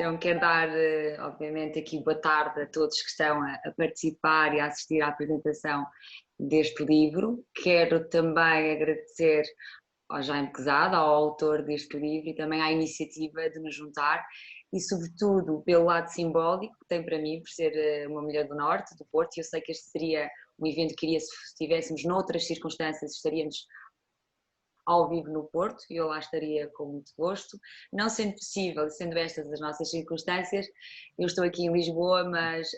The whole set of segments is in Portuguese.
Então, quero dar, obviamente, aqui boa tarde a todos que estão a participar e a assistir à apresentação deste livro. Quero também agradecer ao Jaime Quezada, ao autor deste livro, e também à iniciativa de nos juntar e, sobretudo, pelo lado simbólico que tem para mim, por ser uma mulher do Norte, do Porto. Eu sei que este seria um evento que iria, se estivéssemos noutras circunstâncias, estaríamos ao vivo no Porto, e eu lá estaria com muito gosto. Não sendo possível, sendo estas as nossas circunstâncias, eu estou aqui em Lisboa, mas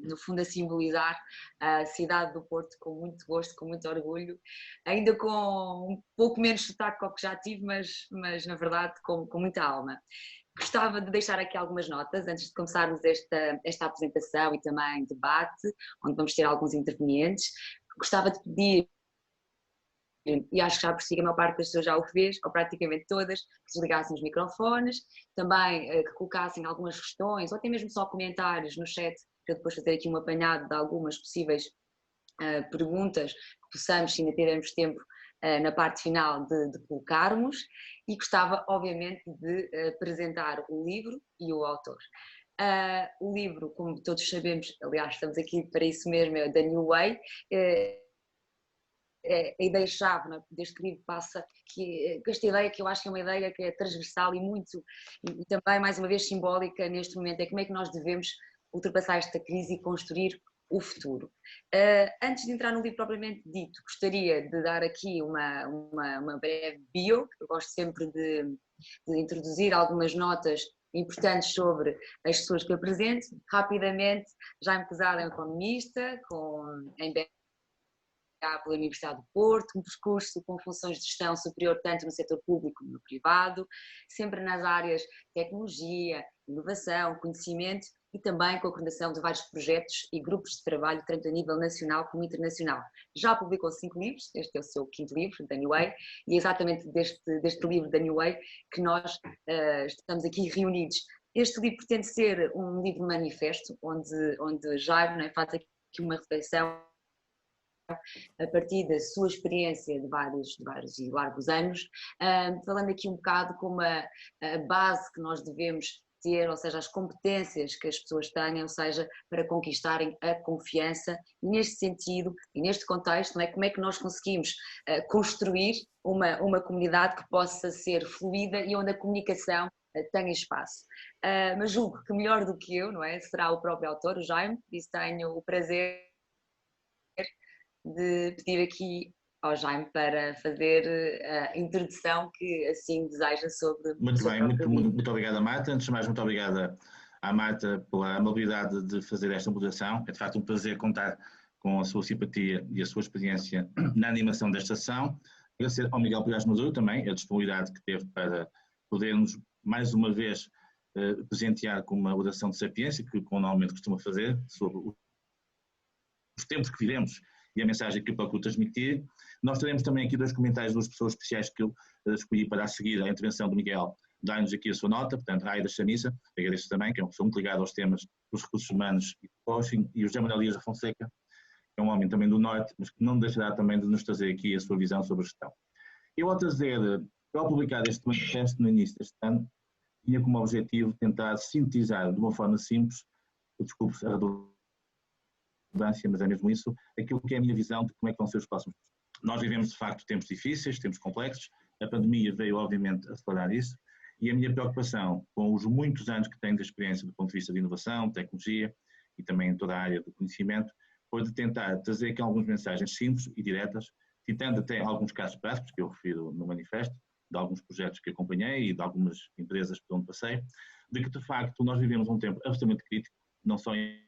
no fundo a simbolizar a cidade do Porto com muito gosto, com muito orgulho, ainda com um pouco menos sotaque ao que já tive, mas na verdade com muita alma. Gostava de deixar aqui algumas notas antes de começarmos esta apresentação e também debate, onde vamos ter alguns intervenientes. Gostava de pedir, e acho que já persigo, a maior parte das pessoas já o fez, ou praticamente todas, que desligassem os microfones, também que colocassem algumas questões, ou até mesmo só comentários no chat, para depois fazer aqui um apanhado de algumas possíveis perguntas que possamos, se ainda tivermos tempo, na parte final de colocarmos, e gostava, obviamente, de apresentar o livro e o autor. O livro, como todos sabemos, aliás, estamos aqui para isso mesmo, é The New Way. A ideia-chave, né, deste livro passa com esta ideia que eu acho que é uma ideia que é transversal e também, mais uma vez, simbólica neste momento, é como é que nós devemos ultrapassar esta crise e construir o futuro. Antes de entrar no livro propriamente dito, gostaria de dar aqui uma breve bio. Eu gosto sempre de introduzir algumas notas importantes sobre as pessoas que apresento. Rapidamente, Jaime Quezada é um economista, em pela Universidade do Porto, um percurso com funções de gestão superior tanto no setor público como no privado, sempre nas áreas de tecnologia, inovação, conhecimento e também com a coordenação de vários projetos e grupos de trabalho, tanto a nível nacional como internacional. Já publicou 5 livros, este é o seu 5º livro, The New Way, e é exatamente deste livro, The New Way, que nós estamos aqui reunidos. Este livro pretende ser um livro manifesto, onde Jaime, né, faz aqui uma reflexão a partir da sua experiência de vários e largos anos, falando aqui um bocado como a base que nós devemos ter, ou seja, as competências que as pessoas têm, ou seja, para conquistarem a confiança, e neste sentido, e neste contexto, não é, como é que nós conseguimos construir uma comunidade que possa ser fluida e onde a comunicação tenha espaço. Mas julgo que melhor do que eu, não é, será o próprio autor, o Jaime, e tenho o prazer de pedir aqui ao Jaime para fazer a introdução que assim deseja sobre muito o seu bem, próprio livro. muito obrigado, Marta. Antes de mais, muito obrigada à Marta pela amabilidade de fazer esta moderação. É de facto um prazer contar com a sua simpatia e a sua experiência na animação desta sessão. Agradecer ao Miguel Pires Maduro também a disponibilidade que teve para podermos mais uma vez presentear com uma oração de sapiência, que normalmente costuma fazer, sobre os tempos que vivemos e a mensagem que eu procuro transmitir. Nós teremos também aqui 2 comentários de 2 pessoas especiais que eu escolhi para a seguir a intervenção do Miguel, dar-nos aqui a sua nota, portanto, a Aida Chamissa, agradeço também, que é uma pessoa muito ligada aos temas dos recursos humanos e do coaching, e o José Manuel Dias da Fonseca, que é um homem também do Norte, mas que não deixará também de nos trazer aqui a sua visão sobre a gestão. Eu, ao publicar este manifesto no início deste ano, tinha como objetivo tentar sintetizar de uma forma simples, desculpe a redundância, mas é mesmo isso, aquilo que é a minha visão de como é que vão ser os próximos. Nós vivemos, de facto, tempos difíceis, tempos complexos, a pandemia veio, obviamente, acelerar isso, e a minha preocupação com os muitos anos que tenho de experiência do ponto de vista de inovação, tecnologia e também em toda a área do conhecimento, foi de tentar trazer aqui algumas mensagens simples e diretas, citando até alguns casos práticos que eu refiro no manifesto, de alguns projetos que acompanhei e de algumas empresas por onde passei, de que, de facto, nós vivemos um tempo absolutamente crítico, não só em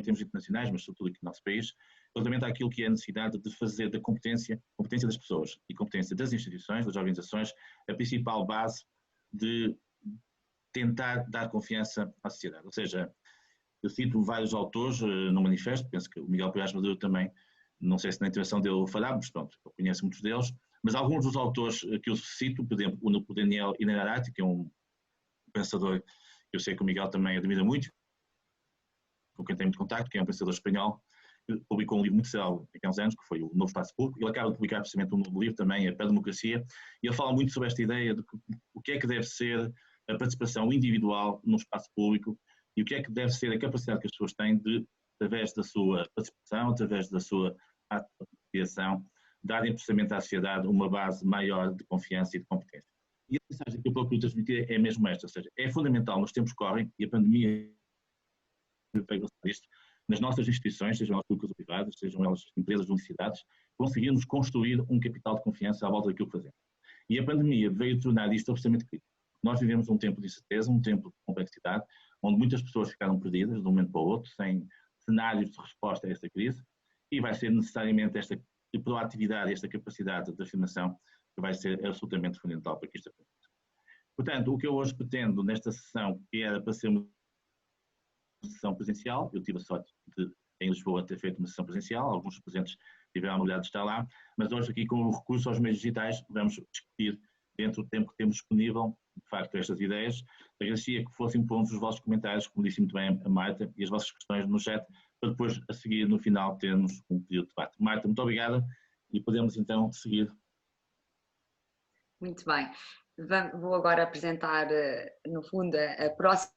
termos internacionais, mas sobretudo aqui no nosso país, relativamente àquilo que é a necessidade de fazer da competência das pessoas e competência das instituições, das organizações, a principal base de tentar dar confiança à sociedade. Ou seja, eu cito vários autores no manifesto, penso que o Miguel Pires Maduro também, não sei se na intervenção dele fará, mas pronto, eu conheço muitos deles, mas alguns dos autores que eu cito, por exemplo, o Daniel Inararati, que é um pensador que eu sei que o Miguel também admira muito, com quem tem muito contacto, que é um pensador espanhol, que publicou um livro muito célebre há uns anos, que foi o Novo Espaço Público. Ele acaba de publicar precisamente um novo livro também, a Democracia, e ele fala muito sobre esta ideia de o que é que deve ser a participação individual no espaço público e o que é que deve ser a capacidade que as pessoas têm de, através da sua participação, através da sua associação, darem precisamente à sociedade uma base maior de confiança e de competência. E a mensagem que eu procuro transmitir é mesmo esta, ou seja, é fundamental, nos tempos que correm, e a pandemia veio isto, nas nossas instituições, sejam elas públicas ou privadas, sejam elas empresas ou universidades, conseguirmos construir um capital de confiança à volta daquilo que fazemos. E a pandemia veio tornar isto absolutamente crítico. Nós vivemos um tempo de incerteza, um tempo de complexidade, onde muitas pessoas ficaram perdidas de um momento para o outro, sem cenários de resposta a esta crise, e vai ser necessariamente esta proatividade, esta capacidade de afirmação que vai ser absolutamente fundamental para que isto aconteça. Portanto, o que eu hoje pretendo nesta sessão, que era para ser uma sessão presencial, eu tive a sorte de, em Lisboa, ter feito uma sessão presencial, alguns presentes tiveram a oportunidade de estar lá, mas hoje aqui com o recurso aos meios digitais vamos discutir dentro do tempo que temos disponível, de facto, estas ideias. Agradecia que fossem pondo os vossos comentários, como disse muito bem a Marta, e as vossas questões no chat, para depois, a seguir, no final, termos um período de debate. Marta, muito obrigada e podemos então seguir. Muito bem. Vou agora apresentar, no fundo, a próxima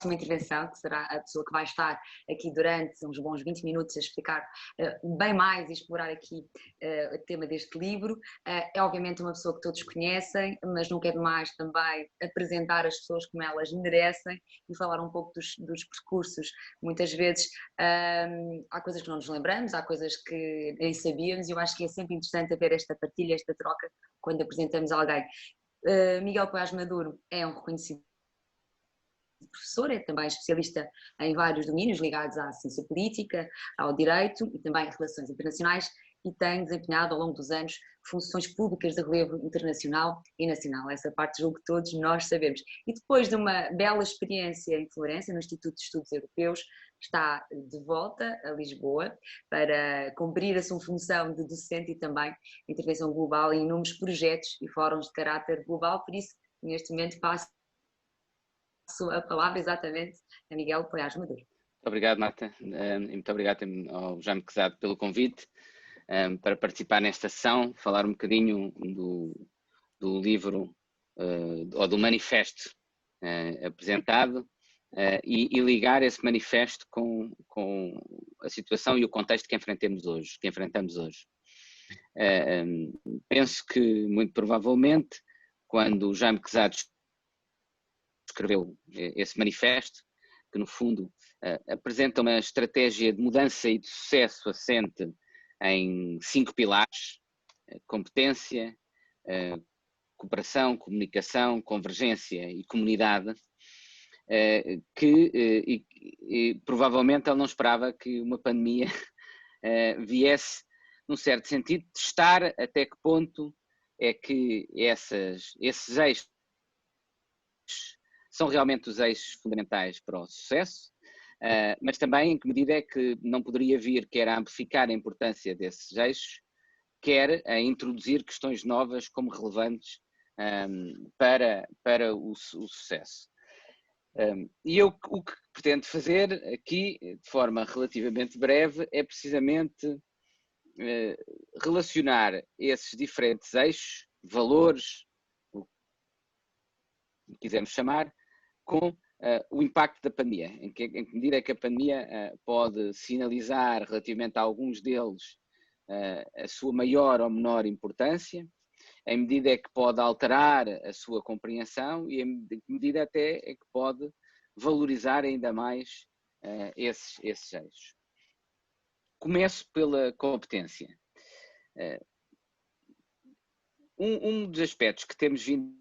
intervenção, que será a pessoa que vai estar aqui durante uns bons 20 minutos a explicar bem mais e explorar aqui o tema deste livro. É obviamente uma pessoa que todos conhecem, mas nunca é demais também apresentar as pessoas como elas merecem e falar um pouco dos percursos. Muitas vezes há coisas que não nos lembramos, há coisas que nem sabíamos e eu acho que é sempre interessante haver esta partilha, esta troca quando apresentamos alguém. Miguel Poiás Maduro é um reconhecido professor, é também especialista em vários domínios ligados à ciência política, ao direito e também em relações internacionais e tem desempenhado ao longo dos anos funções públicas de relevo internacional e nacional. Essa parte julgo que todos nós sabemos. E depois de uma bela experiência em Florença, no Instituto de Estudos Europeus, está de volta a Lisboa para cumprir a sua função de docente e também intervenção global em inúmeros projetos e fóruns de caráter global, por isso neste momento passo a palavra exatamente a Miguel Poiás Maduro. Muito obrigado, Marta, e muito obrigado ao Jaime Quezado pelo convite para participar nesta sessão, falar um bocadinho do livro ou do manifesto apresentado e ligar esse manifesto com a situação e o contexto que enfrentamos hoje. Penso que, muito provavelmente, quando o Jaime Quezado escreveu esse manifesto, que no fundo apresenta uma estratégia de mudança e de sucesso assente em 5 pilares: competência, cooperação, comunicação, convergência e comunidade, que provavelmente ele não esperava que uma pandemia viesse, num certo sentido, testar até que ponto é que esses eixos são realmente os eixos fundamentais para o sucesso, mas também em que medida é que não poderia vir quer a amplificar a importância desses eixos, quer a introduzir questões novas como relevantes para o sucesso. E o que pretendo fazer aqui, de forma relativamente breve, é precisamente relacionar esses diferentes eixos, valores, o que quisermos chamar, com o impacto da pandemia, em que medida é que a pandemia pode sinalizar relativamente a alguns deles a sua maior ou menor importância, em medida é que pode alterar a sua compreensão e em medida até é que pode valorizar ainda mais esses eixos. Começo pela competência. Um dos aspectos que temos vindo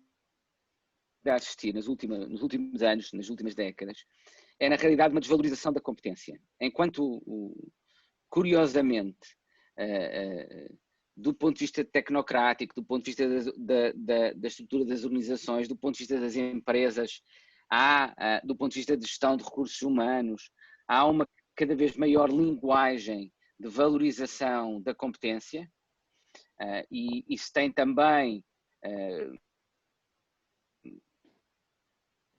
a assistir nos últimos anos, nas últimas décadas, é na realidade uma desvalorização da competência. Enquanto, curiosamente, do ponto de vista tecnocrático, do ponto de vista da estrutura das organizações, do ponto de vista das empresas, do ponto de vista de gestão de recursos humanos, há uma cada vez maior linguagem de valorização da competência e isso tem também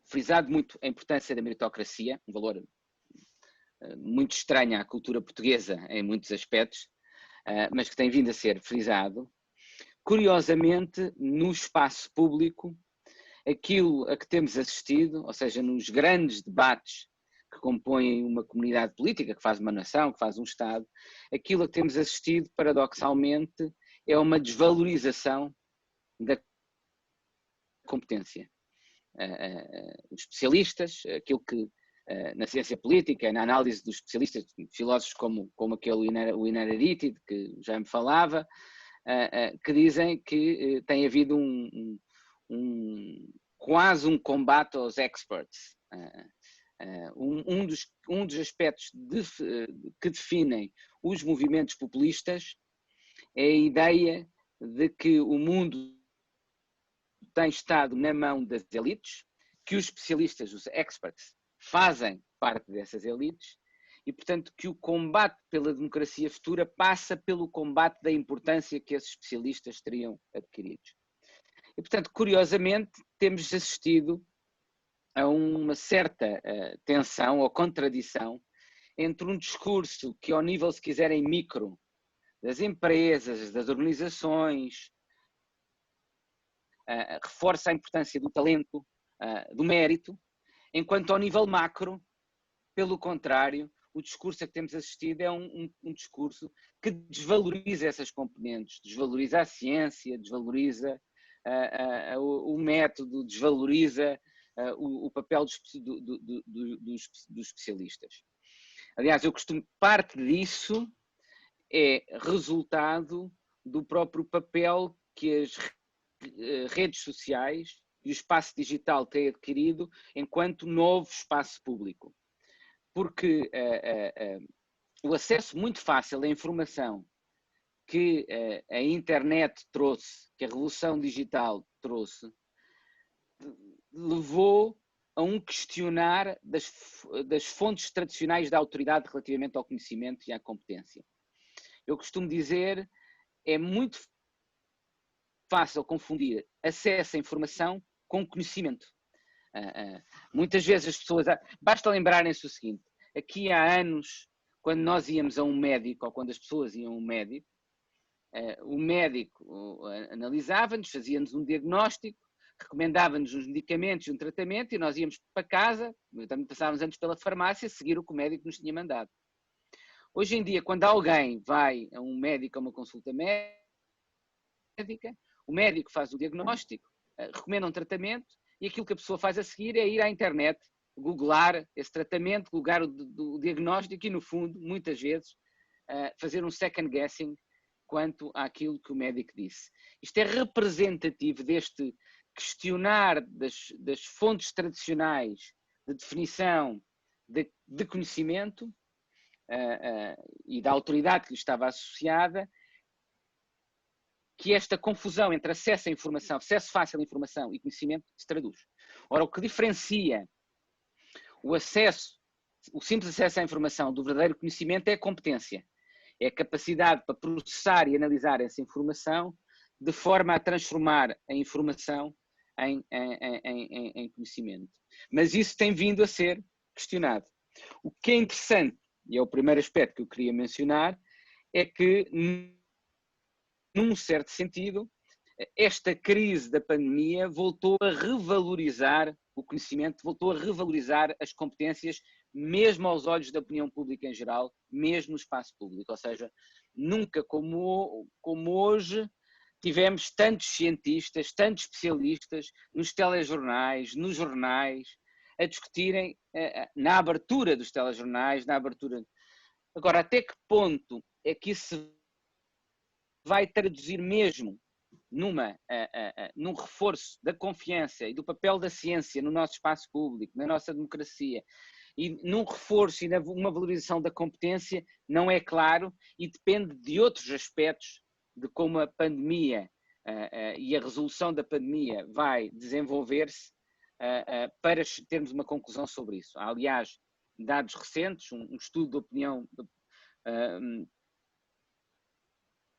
frisado muito a importância da meritocracia, um valor muito estranho à cultura portuguesa em muitos aspectos, mas que tem vindo a ser frisado. Curiosamente, no espaço público, aquilo a que temos assistido, ou seja, nos grandes debates que compõem uma comunidade política, que faz uma nação, que faz um Estado, aquilo a que temos assistido, paradoxalmente, é uma desvalorização da competência. Os especialistas, aquilo que na ciência política, na análise dos especialistas, filósofos como aquele o Inarariti, que já me falava, que dizem que tem havido quase um combate aos experts. Um dos aspectos que definem os movimentos populistas é a ideia de que o mundo tem estado na mão das elites, que os especialistas, os experts, fazem parte dessas elites e, portanto, que o combate pela democracia futura passa pelo combate da importância que esses especialistas teriam adquirido. E, portanto, curiosamente, temos assistido a uma certa tensão ou contradição entre um discurso que, ao nível, se quiserem, micro, das empresas, das organizações, reforça a importância do talento, do mérito, enquanto ao nível macro, pelo contrário, o discurso a que temos assistido é um discurso que desvaloriza essas componentes, desvaloriza a ciência, desvaloriza o método, desvaloriza o papel dos especialistas. Aliás, parte disso é resultado do próprio papel que as redes sociais e o espaço digital têm adquirido enquanto novo espaço público. Porque o acesso muito fácil à informação que a internet trouxe, que a revolução digital trouxe, levou a um questionar das fontes tradicionais da autoridade relativamente ao conhecimento e à competência. Eu costumo dizer, é muito fácil confundir acesso à informação com conhecimento. Muitas vezes as pessoas... Basta lembrarem-se o seguinte, aqui há anos, quando nós íamos a um médico, ou quando as pessoas iam a um médico, o médico analisava-nos, fazia-nos um diagnóstico, recomendava-nos uns medicamentos e um tratamento e nós íamos para casa, também passávamos antes pela farmácia, a seguir o que o médico nos tinha mandado. Hoje em dia, quando alguém vai a um médico a uma consulta médica, o médico faz o diagnóstico, recomenda um tratamento e aquilo que a pessoa faz a seguir é ir à internet, googlar esse tratamento, googlar o diagnóstico e, no fundo, muitas vezes, fazer um second guessing quanto àquilo que o médico disse. Isto é representativo deste questionar das fontes tradicionais de definição de conhecimento e da autoridade que lhe estava associada, que esta confusão entre acesso à informação, acesso fácil à informação e conhecimento se traduz. Ora, o que diferencia o simples acesso à informação do verdadeiro conhecimento é a competência. É a capacidade para processar e analisar essa informação de forma a transformar a informação em conhecimento. Mas isso tem vindo a ser questionado. O que é interessante, e é o primeiro aspecto que eu queria mencionar, é que, num certo sentido, esta crise da pandemia voltou a revalorizar o conhecimento, voltou a revalorizar as competências, mesmo aos olhos da opinião pública em geral, mesmo no espaço público. Ou seja, nunca como hoje tivemos tantos cientistas, tantos especialistas nos telejornais, nos jornais, a discutirem na abertura dos telejornais, na abertura. Agora, até que ponto é que isso vai traduzir mesmo num reforço da confiança e do papel da ciência no nosso espaço público, na nossa democracia, e num reforço e numa valorização da competência, não é claro e depende de outros aspectos de como a pandemia e a resolução da pandemia vai desenvolver-se para termos uma conclusão sobre isso. Há, aliás, dados recentes, um estudo de opinião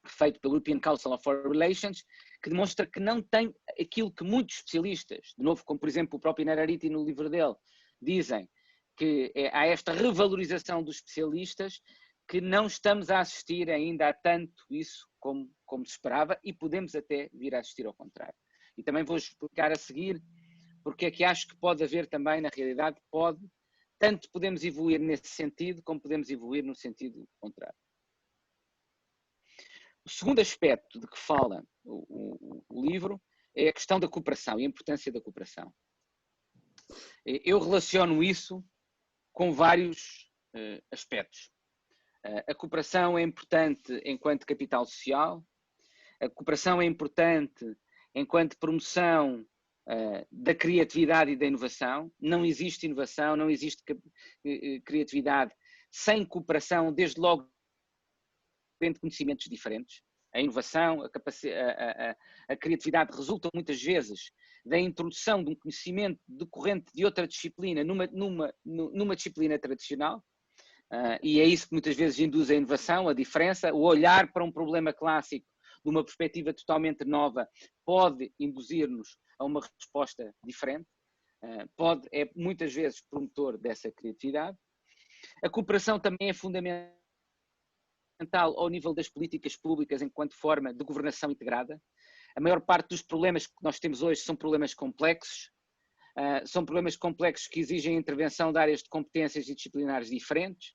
feito pelo European Council on Foreign Relations, que demonstra que não tem aquilo que muitos especialistas, de novo, como por exemplo o próprio Inarariti no livro dele, dizem, que há esta revalorização dos especialistas, que não estamos a assistir ainda a tanto isso como se esperava e podemos até vir a assistir ao contrário. E também vou explicar a seguir porque é que acho que pode haver também, na realidade, tanto podemos evoluir nesse sentido, como podemos evoluir no sentido contrário. O segundo aspecto de que fala o livro é a questão da cooperação e a importância da cooperação. Eu relaciono isso com vários aspectos. A cooperação é importante enquanto capital social, a cooperação é importante enquanto promoção da criatividade e da inovação. Não existe inovação, não existe criatividade sem cooperação, desde logo entre conhecimentos diferentes. A inovação, a criatividade resultam muitas vezes da introdução de um conhecimento decorrente de outra disciplina numa disciplina tradicional, e é isso que muitas vezes induz a inovação, a diferença. O olhar para um problema clássico de uma perspectiva totalmente nova pode induzir-nos a uma resposta diferente, é muitas vezes promotor dessa criatividade. A cooperação também é fundamental ao nível das políticas públicas enquanto forma de governação integrada. A maior parte dos problemas que nós temos hoje são problemas complexos, que exigem intervenção de áreas de competências e disciplinares diferentes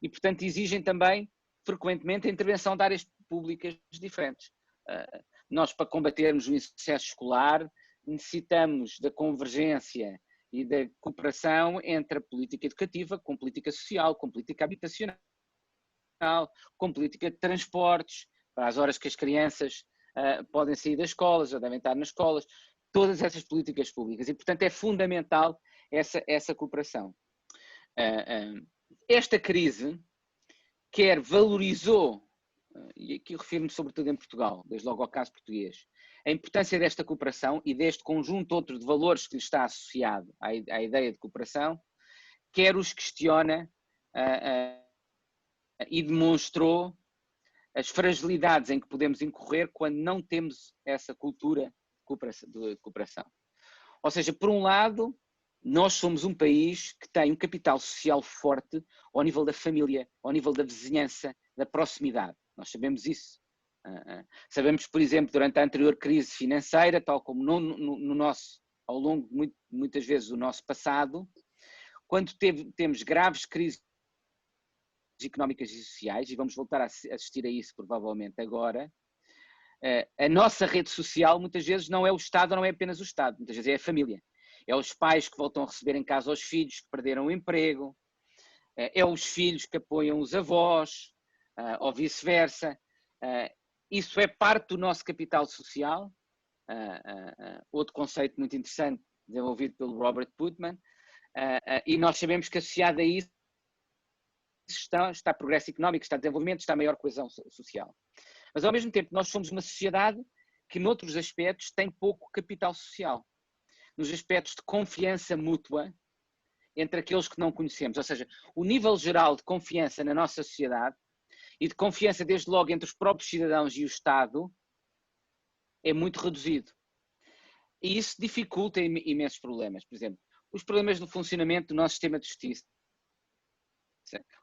e, portanto, exigem também, frequentemente, a intervenção de áreas públicas diferentes. Nós, para combatermos o insucesso escolar, necessitamos da convergência e da cooperação entre a política educativa com política social, com política habitacional, com política de transportes, para as horas que as crianças podem sair das escolas ou devem estar nas escolas, todas essas políticas públicas. E, portanto, é fundamental essa cooperação. Esta crise valorizou, e aqui refiro-me sobretudo em Portugal, desde logo ao caso português, a importância desta cooperação e deste conjunto outro de valores que lhe está associado à ideia de cooperação, quer os questiona e demonstrou as fragilidades em que podemos incorrer quando não temos essa cultura de cooperação. Ou seja, por um lado, nós somos um país que tem um capital social forte ao nível da família, ao nível da vizinhança, da proximidade. Nós sabemos isso. Sabemos, por exemplo, durante a anterior crise financeira, tal como ao longo de muitas vezes do nosso passado, quando temos graves crises económicas e sociais, e vamos voltar a assistir a isso provavelmente agora, a nossa rede social muitas vezes não é o Estado, não é apenas o Estado, muitas vezes é a família. É os pais que voltam a receber em casa os filhos que perderam o emprego, é os filhos que apoiam os avós, ou vice-versa. Isso é parte do nosso capital social. Outro conceito muito interessante desenvolvido pelo Robert Putnam, e nós sabemos que associado a isso está progresso económico, está desenvolvimento, está maior coesão social. Mas ao mesmo tempo nós somos uma sociedade que noutros aspectos tem pouco capital social, nos aspectos de confiança mútua entre aqueles que não conhecemos, ou seja, o nível geral de confiança na nossa sociedade e de confiança desde logo entre os próprios cidadãos e o Estado é muito reduzido. E isso dificulta imensos problemas. Por exemplo, os problemas do funcionamento do nosso sistema de justiça,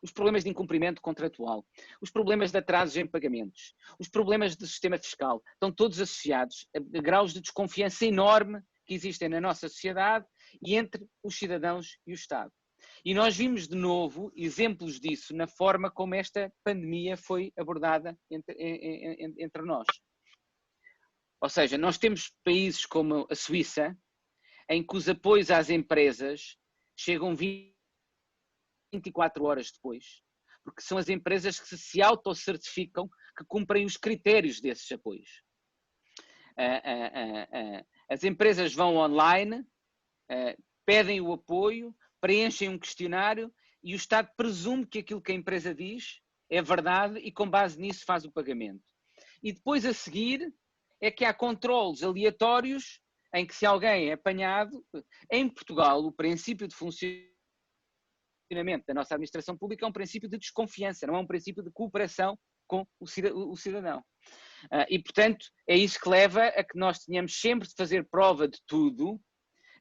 os problemas de incumprimento contratual, os problemas de atrasos em pagamentos, os problemas do sistema fiscal, estão todos associados a graus de desconfiança enorme que existem na nossa sociedade e entre os cidadãos e o Estado. E nós vimos de novo exemplos disso na forma como esta pandemia foi abordada entre nós. Ou seja, nós temos países como a Suíça, em que os apoios às empresas chegam 24 horas depois, porque são as empresas que se autocertificam que cumprem os critérios desses apoios. As empresas vão online, pedem o apoio, preenchem um questionário e o Estado presume que aquilo que a empresa diz é verdade e com base nisso faz o pagamento. E depois a seguir é que há controles aleatórios em que se alguém é apanhado, em Portugal o princípio de funcionamento da nossa administração pública é um princípio de desconfiança, não é um princípio de cooperação com o cidadão. E, portanto, é isso que leva a que nós tenhamos sempre de fazer prova de tudo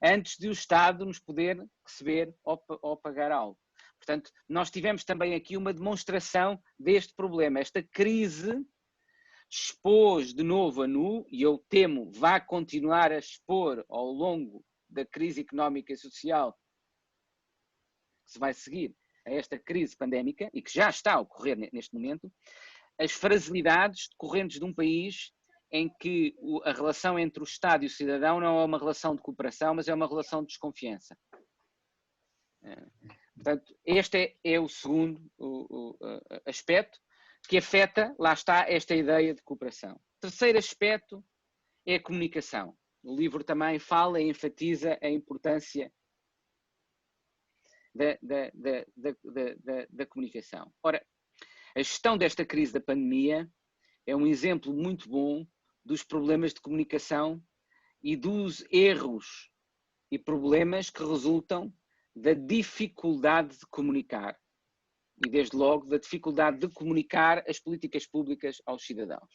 antes de o Estado nos poder receber ou pagar algo. Portanto, nós tivemos também aqui uma demonstração deste problema. Esta crise expôs de novo a nu, e eu temo vai continuar a expor ao longo da crise económica e social que se vai seguir a esta crise pandémica e que já está a ocorrer neste momento, as fragilidades decorrentes de um país em que a relação entre o Estado e o cidadão não é uma relação de cooperação, mas é uma relação de desconfiança. Portanto, este é o segundo aspecto que afeta, lá está, esta ideia de cooperação. O terceiro aspecto é a comunicação. O livro também fala e enfatiza a importância da comunicação. Ora, a gestão desta crise da pandemia é um exemplo muito bom dos problemas de comunicação e dos erros e problemas que resultam da dificuldade de comunicar e, desde logo, da dificuldade de comunicar as políticas públicas aos cidadãos.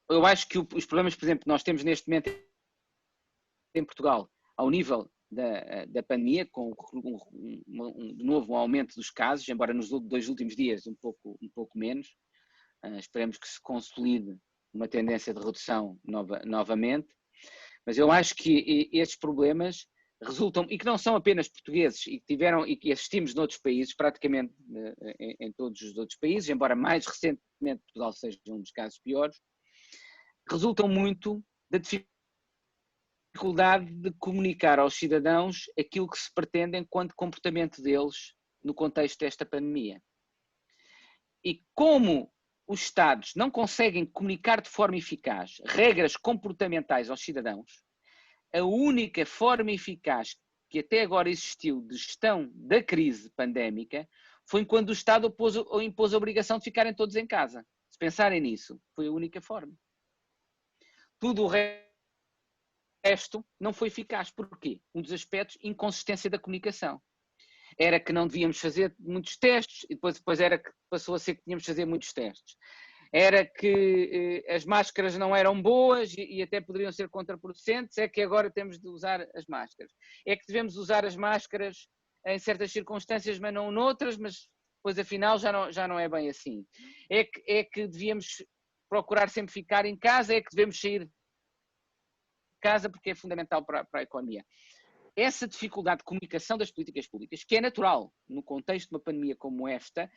Eu acho que os problemas, por exemplo, que nós temos neste momento em Portugal, ao nível da pandemia, com de novo um aumento dos casos, embora nos 2 últimos dias um pouco menos, esperemos que se consolide uma tendência de redução novamente, mas eu acho que estes problemas resultam, e que não são apenas portugueses, e que assistimos noutros países, praticamente em todos os outros países, embora mais recentemente Portugal seja um dos casos piores, resultam muito da dificuldade de comunicar aos cidadãos aquilo que se pretende enquanto comportamento deles no contexto desta pandemia. E como os Estados não conseguem comunicar de forma eficaz regras comportamentais aos cidadãos, a única forma eficaz que até agora existiu de gestão da crise pandémica foi quando o Estado impôs a obrigação de ficarem todos em casa. Se pensarem nisso, foi a única forma. Tudo o resto não foi eficaz. Porquê? Um dos aspectos, inconsistência da comunicação. Era que não devíamos fazer muitos testes e depois era que passou a ser que tínhamos de fazer muitos testes. Era que as máscaras não eram boas e até poderiam ser contraproducentes, é que agora temos de usar as máscaras. É que devemos usar as máscaras em certas circunstâncias, mas não noutras, mas depois afinal já não é bem assim. É que devíamos procurar sempre ficar em casa, é que devemos sair de casa porque é fundamental para a economia. Essa dificuldade de comunicação das políticas públicas, que é natural no contexto de uma pandemia como esta,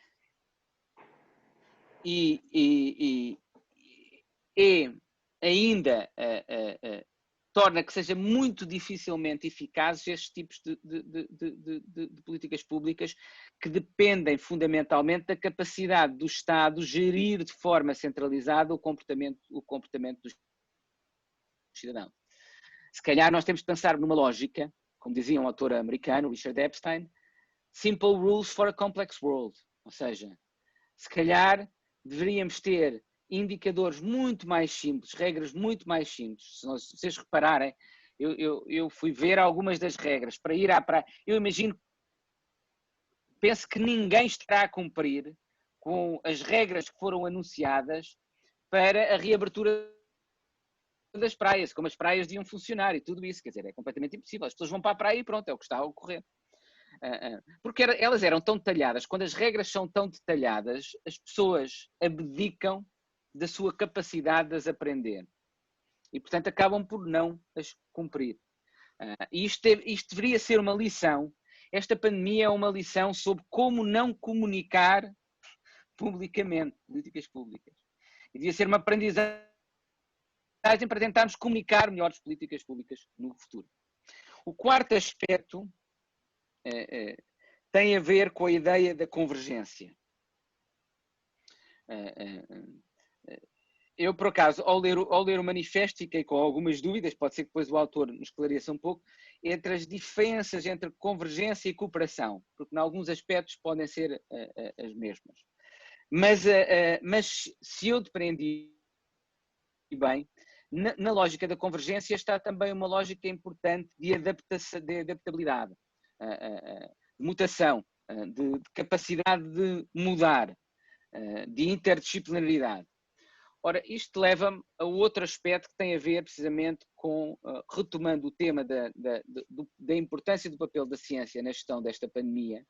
e ainda torna que seja muito dificilmente eficazes estes tipos de políticas públicas que dependem fundamentalmente da capacidade do Estado gerir de forma centralizada o comportamento dos cidadãos. Se calhar nós temos de pensar numa lógica, como dizia um autor americano, Richard Epstein, simple rules for a complex world. Ou seja, se calhar deveríamos ter indicadores muito mais simples, regras muito mais simples. Se vocês repararem, eu fui ver algumas das regras para ir à praia. Eu penso que ninguém estará a cumprir com as regras que foram anunciadas para a reabertura das praias, como as praias deviam funcionar e tudo isso, quer dizer, é completamente impossível. As pessoas vão para a praia e pronto, é o que está a ocorrer. Porque elas eram tão detalhadas, quando as regras são tão detalhadas, as pessoas abdicam da sua capacidade de as aprender. E, portanto, acabam por não as cumprir. E isto deveria ser uma lição. Esta pandemia é uma lição sobre como não comunicar publicamente, políticas públicas. E devia ser uma aprendizagem para tentarmos comunicar melhor as políticas públicas no futuro. O quarto aspecto tem a ver com a ideia da convergência. Eu, por acaso, ao ler o manifesto, fiquei com algumas dúvidas, pode ser que depois o autor nos esclareça um pouco, entre as diferenças entre convergência e cooperação, porque em alguns aspectos podem ser as mesmas. Mas se eu depreendi bem, na lógica da convergência está também uma lógica importante de adaptabilidade, de mutação, de capacidade de mudar, de interdisciplinaridade. Ora, isto leva-me a outro aspecto que tem a ver precisamente com, retomando o tema da importância do papel da ciência na gestão desta pandemia.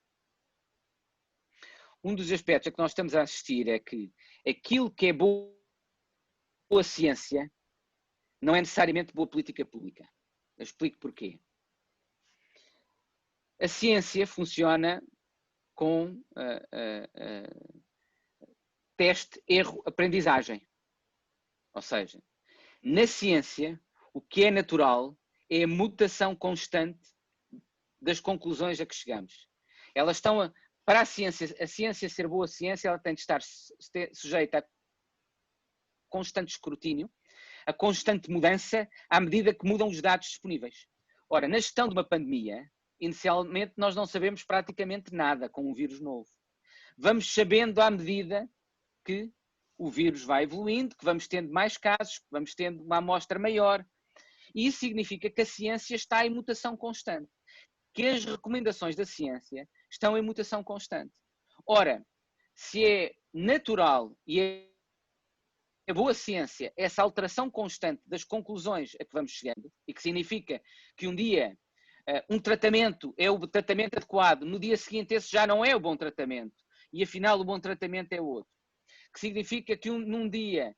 Um dos aspectos a que nós estamos a assistir é que aquilo que é boa ciência não é necessariamente boa política pública. Eu explico porquê. A ciência funciona com teste, erro, aprendizagem. Ou seja, na ciência, o que é natural é a mutação constante das conclusões a que chegamos. Elas estão, para a ciência ser boa ciência, ela tem de estar sujeita a constante escrutínio, a constante mudança, à medida que mudam os dados disponíveis. Ora, na gestão de uma pandemia, inicialmente nós não sabemos praticamente nada com um vírus novo. Vamos sabendo à medida que o vírus vai evoluindo, que vamos tendo mais casos, que vamos tendo uma amostra maior. E isso significa que a ciência está em mutação constante, que as recomendações da ciência estão em mutação constante. Ora, se é natural e é boa ciência essa alteração constante das conclusões a que vamos chegando, e que significa que um dia um tratamento é o tratamento adequado, no dia seguinte esse já não é o bom tratamento, e afinal o bom tratamento é outro. Que significa que num dia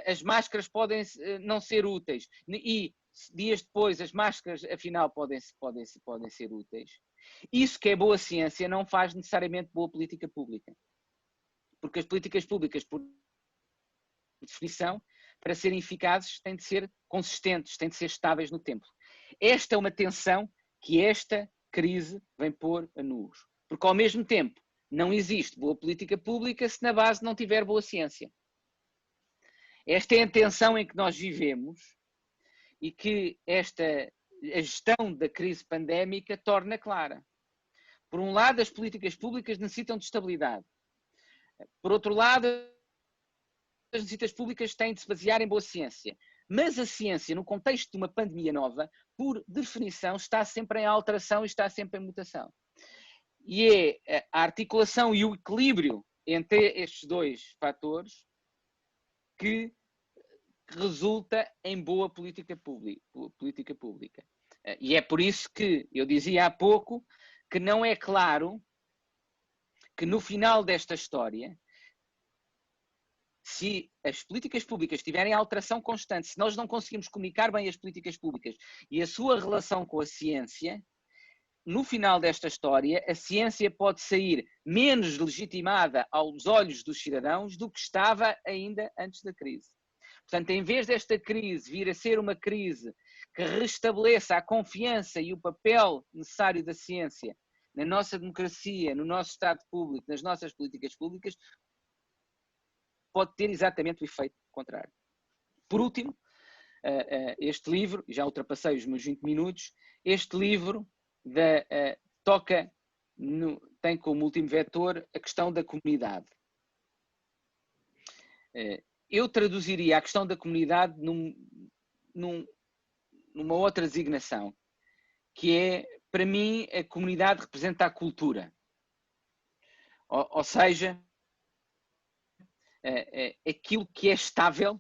as máscaras podem não ser úteis e dias depois as máscaras afinal podem ser úteis. Isso que é boa ciência não faz necessariamente boa política pública. Porque as políticas públicas, por definição, para serem eficazes, têm de ser consistentes, têm de ser estáveis no tempo. Esta é uma tensão que esta crise vem pôr a nus. Porque ao mesmo tempo não existe boa política pública se na base não tiver boa ciência. Esta é a tensão em que nós vivemos e que a gestão da crise pandémica torna clara. Por um lado, as políticas públicas necessitam de estabilidade. Por outro lado, as necessidades públicas têm de se basear em boa ciência. Mas a ciência, no contexto de uma pandemia nova, por definição, está sempre em alteração e está sempre em mutação. E é a articulação e o equilíbrio entre estes dois fatores que resulta em boa política pública. E é por isso que eu dizia há pouco que não é claro que no final desta história, se as políticas públicas tiverem alteração constante, se nós não conseguimos comunicar bem as políticas públicas e a sua relação com a ciência, no final desta história, a ciência pode sair menos legitimada aos olhos dos cidadãos do que estava ainda antes da crise. Portanto, em vez desta crise vir a ser uma crise que restabeleça a confiança e o papel necessário da ciência na nossa democracia, no nosso Estado público, nas nossas políticas públicas, pode ter exatamente o efeito contrário. Por último, este livro, já ultrapassei os meus 20 minutos, este livro tem como último vetor a questão da comunidade. Eu traduziria a questão da comunidade numa outra designação, que é, para mim, a comunidade representa a cultura. Ou seja, aquilo que é estável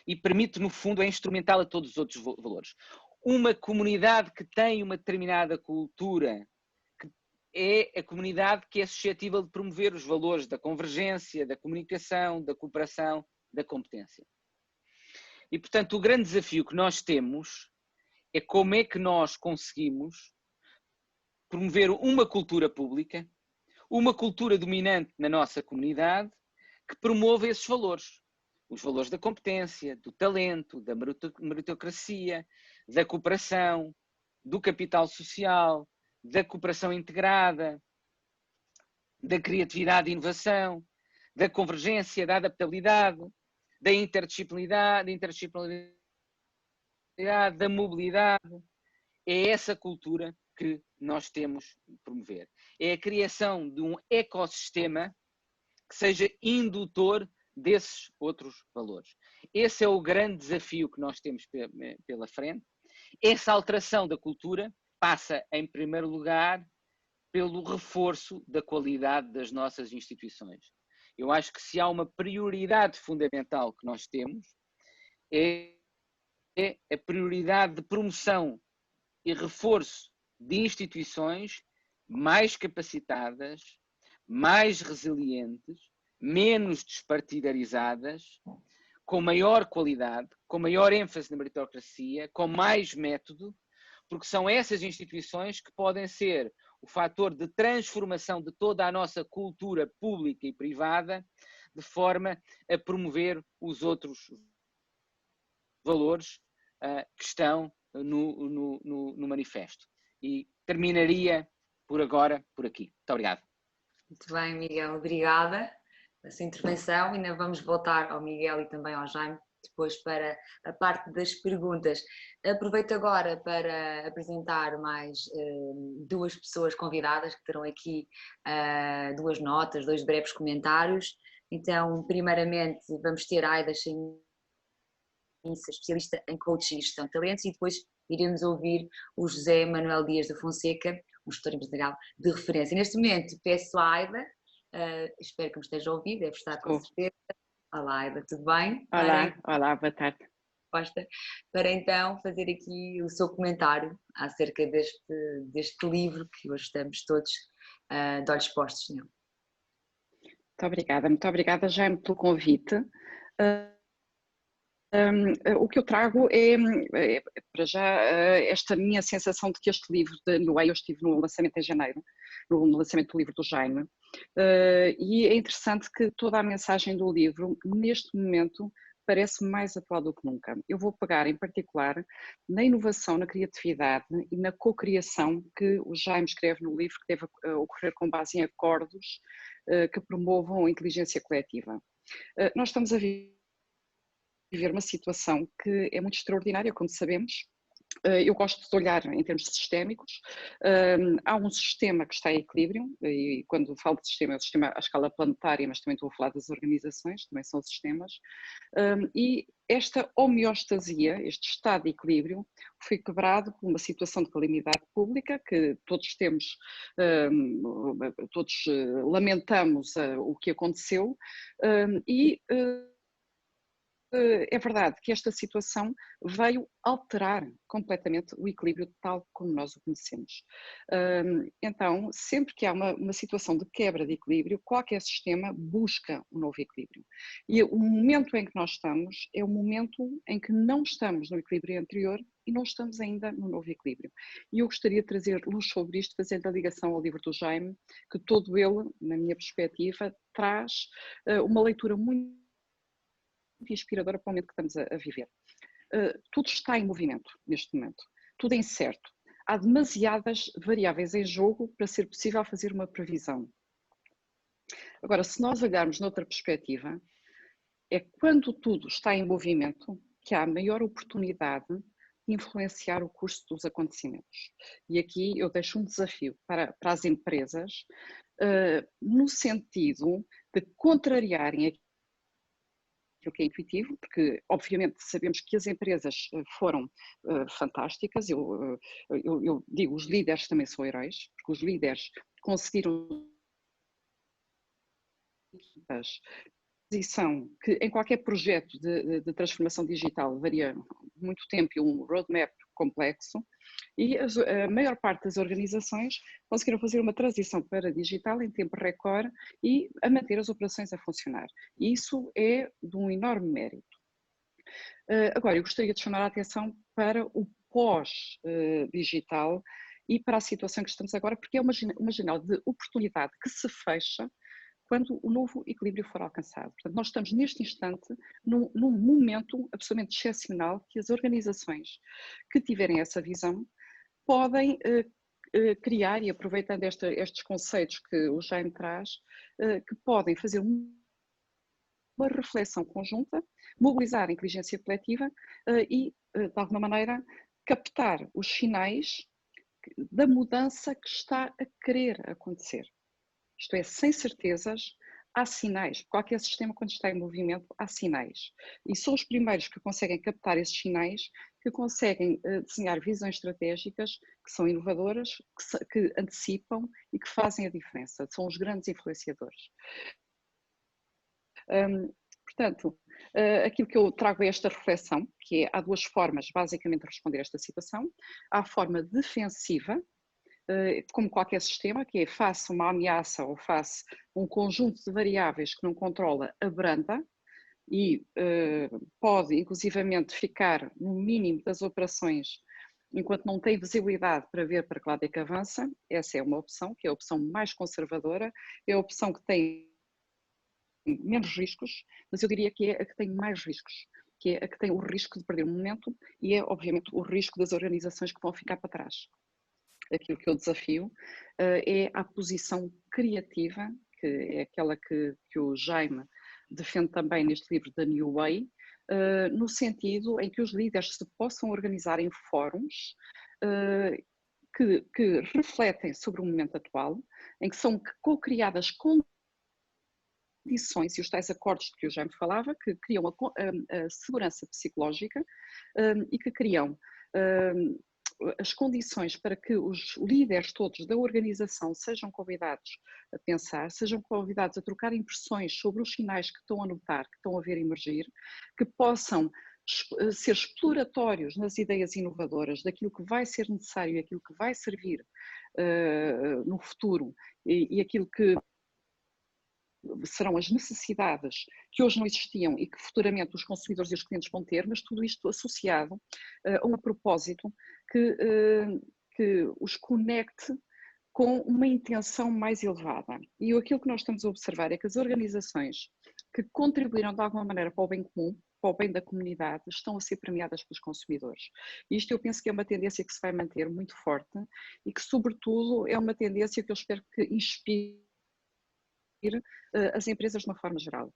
e permite, no fundo, é instrumental a todos os outros valores. Uma comunidade que tem uma determinada cultura, que é a comunidade que é suscetível de promover os valores da convergência, da comunicação, da cooperação, da competência. E, portanto, o grande desafio que nós temos é como é que nós conseguimos promover uma cultura pública, uma cultura dominante na nossa comunidade, que promova esses valores. Os valores da competência, do talento, da meritocracia, da cooperação, do capital social, da cooperação integrada, da criatividade e inovação, da convergência, da adaptabilidade, da interdisciplinaridade, da mobilidade. É essa cultura que nós temos de promover. É a criação de um ecossistema que seja indutor desses outros valores. Esse é o grande desafio que nós temos pela frente. Essa alteração da cultura passa, em primeiro lugar, pelo reforço da qualidade das nossas instituições. Eu acho que se há uma prioridade fundamental que nós temos, é a prioridade de promoção e reforço de instituições mais capacitadas, mais resilientes, menos despartidarizadas, com maior qualidade, com maior ênfase na meritocracia, com mais método, porque são essas instituições que podem ser o fator de transformação de toda a nossa cultura pública e privada, de forma a promover os outros valores que estão no manifesto. E terminaria por agora, por aqui. Muito obrigado. Muito bem, Miguel, obrigada pela sua intervenção. Ainda vamos voltar ao Miguel e também ao Jaime depois para a parte das perguntas. Aproveito agora para apresentar mais duas pessoas convidadas que terão aqui duas notas, dois breves comentários. Então, primeiramente, vamos ter a Aida Chainissa, especialista em coaching e gestão de talentos, e depois iremos ouvir o José Manuel Dias da Fonseca, um gestor empresarial de referência. Neste momento, peço à Aida, espero que me esteja a ouvir, deve estar com certeza. Olá, Aida, tudo bem? Olá, boa tarde. Para então fazer aqui o seu comentário acerca deste livro que hoje estamos todos de olhos postos nele. Muito obrigada, Jaime, pelo convite. O que eu trago é para já esta minha sensação de que este livro, eu estive no lançamento em janeiro, no lançamento do livro do Jaime, e é interessante que toda a mensagem do livro, neste momento, parece mais atual do que nunca. Eu vou pegar em particular na inovação, na criatividade e na cocriação que o Jaime escreve no livro, que deve ocorrer com base em acordos que promovam a inteligência coletiva. Nós estamos a viver uma situação que é muito extraordinária, como sabemos. Eu gosto de olhar em termos sistémicos. Há um sistema que está em equilíbrio, e quando falo de sistema, é o sistema à escala planetária, mas também estou a falar das organizações, também são sistemas, e esta homeostasia, este estado de equilíbrio, foi quebrado por uma situação de calamidade pública que todos temos, todos lamentamos o que aconteceu, e é verdade que esta situação veio alterar completamente o equilíbrio tal como nós o conhecemos. Então, sempre que há uma situação de quebra de equilíbrio, qualquer sistema busca um novo equilíbrio. E o momento em que nós estamos é o momento em que não estamos no equilíbrio anterior e não estamos ainda no novo equilíbrio. E eu gostaria de trazer luz sobre isto, fazendo a ligação ao livro do Jaime, que todo ele, na minha perspectiva, traz uma leitura muito inspiradora para o momento que estamos a viver. Tudo está em movimento neste momento, tudo é incerto. Há demasiadas variáveis em jogo para ser possível fazer uma previsão. Agora, se nós olharmos noutra perspectiva, é quando tudo está em movimento que há a maior oportunidade de influenciar o curso dos acontecimentos. E aqui eu deixo um desafio para as empresas, no sentido de contrariarem aquilo que é intuitivo, porque obviamente sabemos que as empresas foram fantásticas, eu digo, os líderes também são heróis, porque os líderes conseguiram posição que em qualquer projeto de transformação digital varia muito tempo e um roadmap complexo, e a maior parte das organizações conseguiram fazer uma transição para digital em tempo recorde e a manter as operações a funcionar. E isso é de um enorme mérito. Agora, eu gostaria de chamar a atenção para o pós-digital e para a situação que estamos agora, porque é uma janela de oportunidade que se fecha quando o novo equilíbrio for alcançado. Portanto, nós estamos neste instante num momento absolutamente excepcional que as organizações que tiverem essa visão podem criar, e aproveitando estes conceitos que o Jaime traz, que podem fazer uma reflexão conjunta, mobilizar a inteligência coletiva e, de alguma maneira, captar os sinais da mudança que está a querer acontecer. Isto é, sem certezas, há sinais. Qualquer sistema, quando está em movimento, há sinais. E são os primeiros que conseguem captar esses sinais, que conseguem desenhar visões estratégicas que são inovadoras, que antecipam e que fazem a diferença. São os grandes influenciadores. Portanto, aquilo que eu trago é esta reflexão, que é, há duas formas, basicamente, de responder a esta situação. Há a forma defensiva, como qualquer sistema, que é face uma ameaça ou face um conjunto de variáveis que não controla, abranda, e pode, inclusivamente, ficar no mínimo das operações enquanto não tem visibilidade para ver para que lado é que avança. Essa é uma opção, que é a opção mais conservadora, é a opção que tem menos riscos, mas eu diria que é a que tem mais riscos, que é a que tem o risco de perder o momento e é, obviamente, o risco das organizações que vão ficar para trás. Aquilo que eu desafio é a posição criativa, que é aquela que o Jaime defende também neste livro da New Way, no sentido em que os líderes se possam organizar em fóruns que refletem sobre o momento atual, em que são co-criadas condições e os tais acordos de que o Jaime falava, que criam a segurança psicológica e que criam as condições para que os líderes todos da organização sejam convidados a pensar, sejam convidados a trocar impressões sobre os sinais que estão a notar, que estão a ver emergir, que possam ser exploratórios nas ideias inovadoras daquilo que vai ser necessário e aquilo que vai servir no futuro e aquilo que serão as necessidades que hoje não existiam e que futuramente os consumidores e os clientes vão ter, mas tudo isto associado a um propósito que os conecte com uma intenção mais elevada. E aquilo que nós estamos a observar é que as organizações que contribuíram de alguma maneira para o bem comum, para o bem da comunidade, estão a ser premiadas pelos consumidores. E isto eu penso que é uma tendência que se vai manter muito forte e que, sobretudo, é uma tendência que eu espero que inspire as empresas de uma forma geral.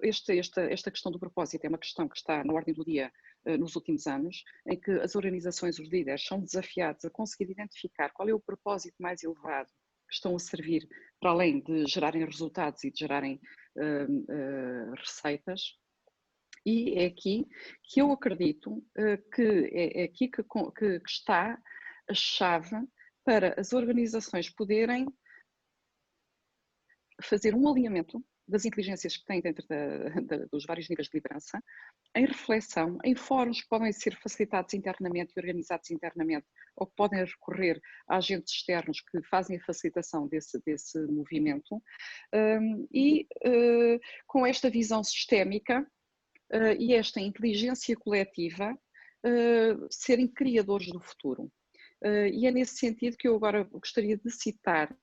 Esta questão do propósito é uma questão que está na ordem do dia nos últimos anos, em que as organizações, os líderes, são desafiados a conseguir identificar qual é o propósito mais elevado que estão a servir, para além de gerarem resultados e de gerarem receitas. E é aqui que eu acredito que é aqui que está a chave para as organizações poderem fazer um alinhamento das inteligências que têm dentro dos vários níveis de liderança, em reflexão, em fóruns que podem ser facilitados internamente e organizados internamente, ou que podem recorrer a agentes externos que fazem a facilitação desse movimento, e com esta visão sistémica e esta inteligência coletiva, serem criadores do futuro. E é nesse sentido que eu agora gostaria de citar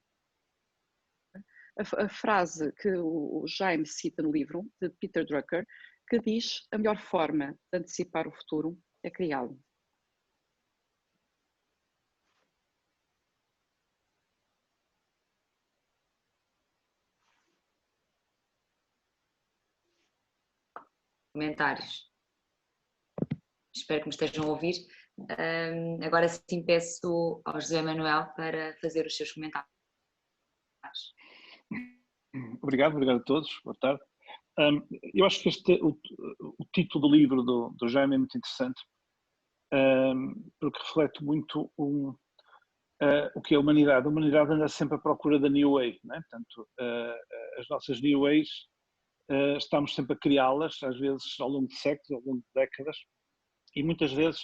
a frase que o Jaime cita no livro, de Peter Drucker, que diz: a melhor forma de antecipar o futuro é criá-lo. Comentários. Espero que me estejam a ouvir. Agora sim peço ao José Manuel para fazer os seus comentários. Obrigado a todos, boa tarde. Eu acho que o título do livro do Jaime é muito interessante, porque reflete muito o que é a humanidade. A humanidade anda sempre à procura da New Way, não é? Portanto, as nossas New Ways, estamos sempre a criá-las, às vezes ao longo de séculos, ao longo de décadas, e muitas vezes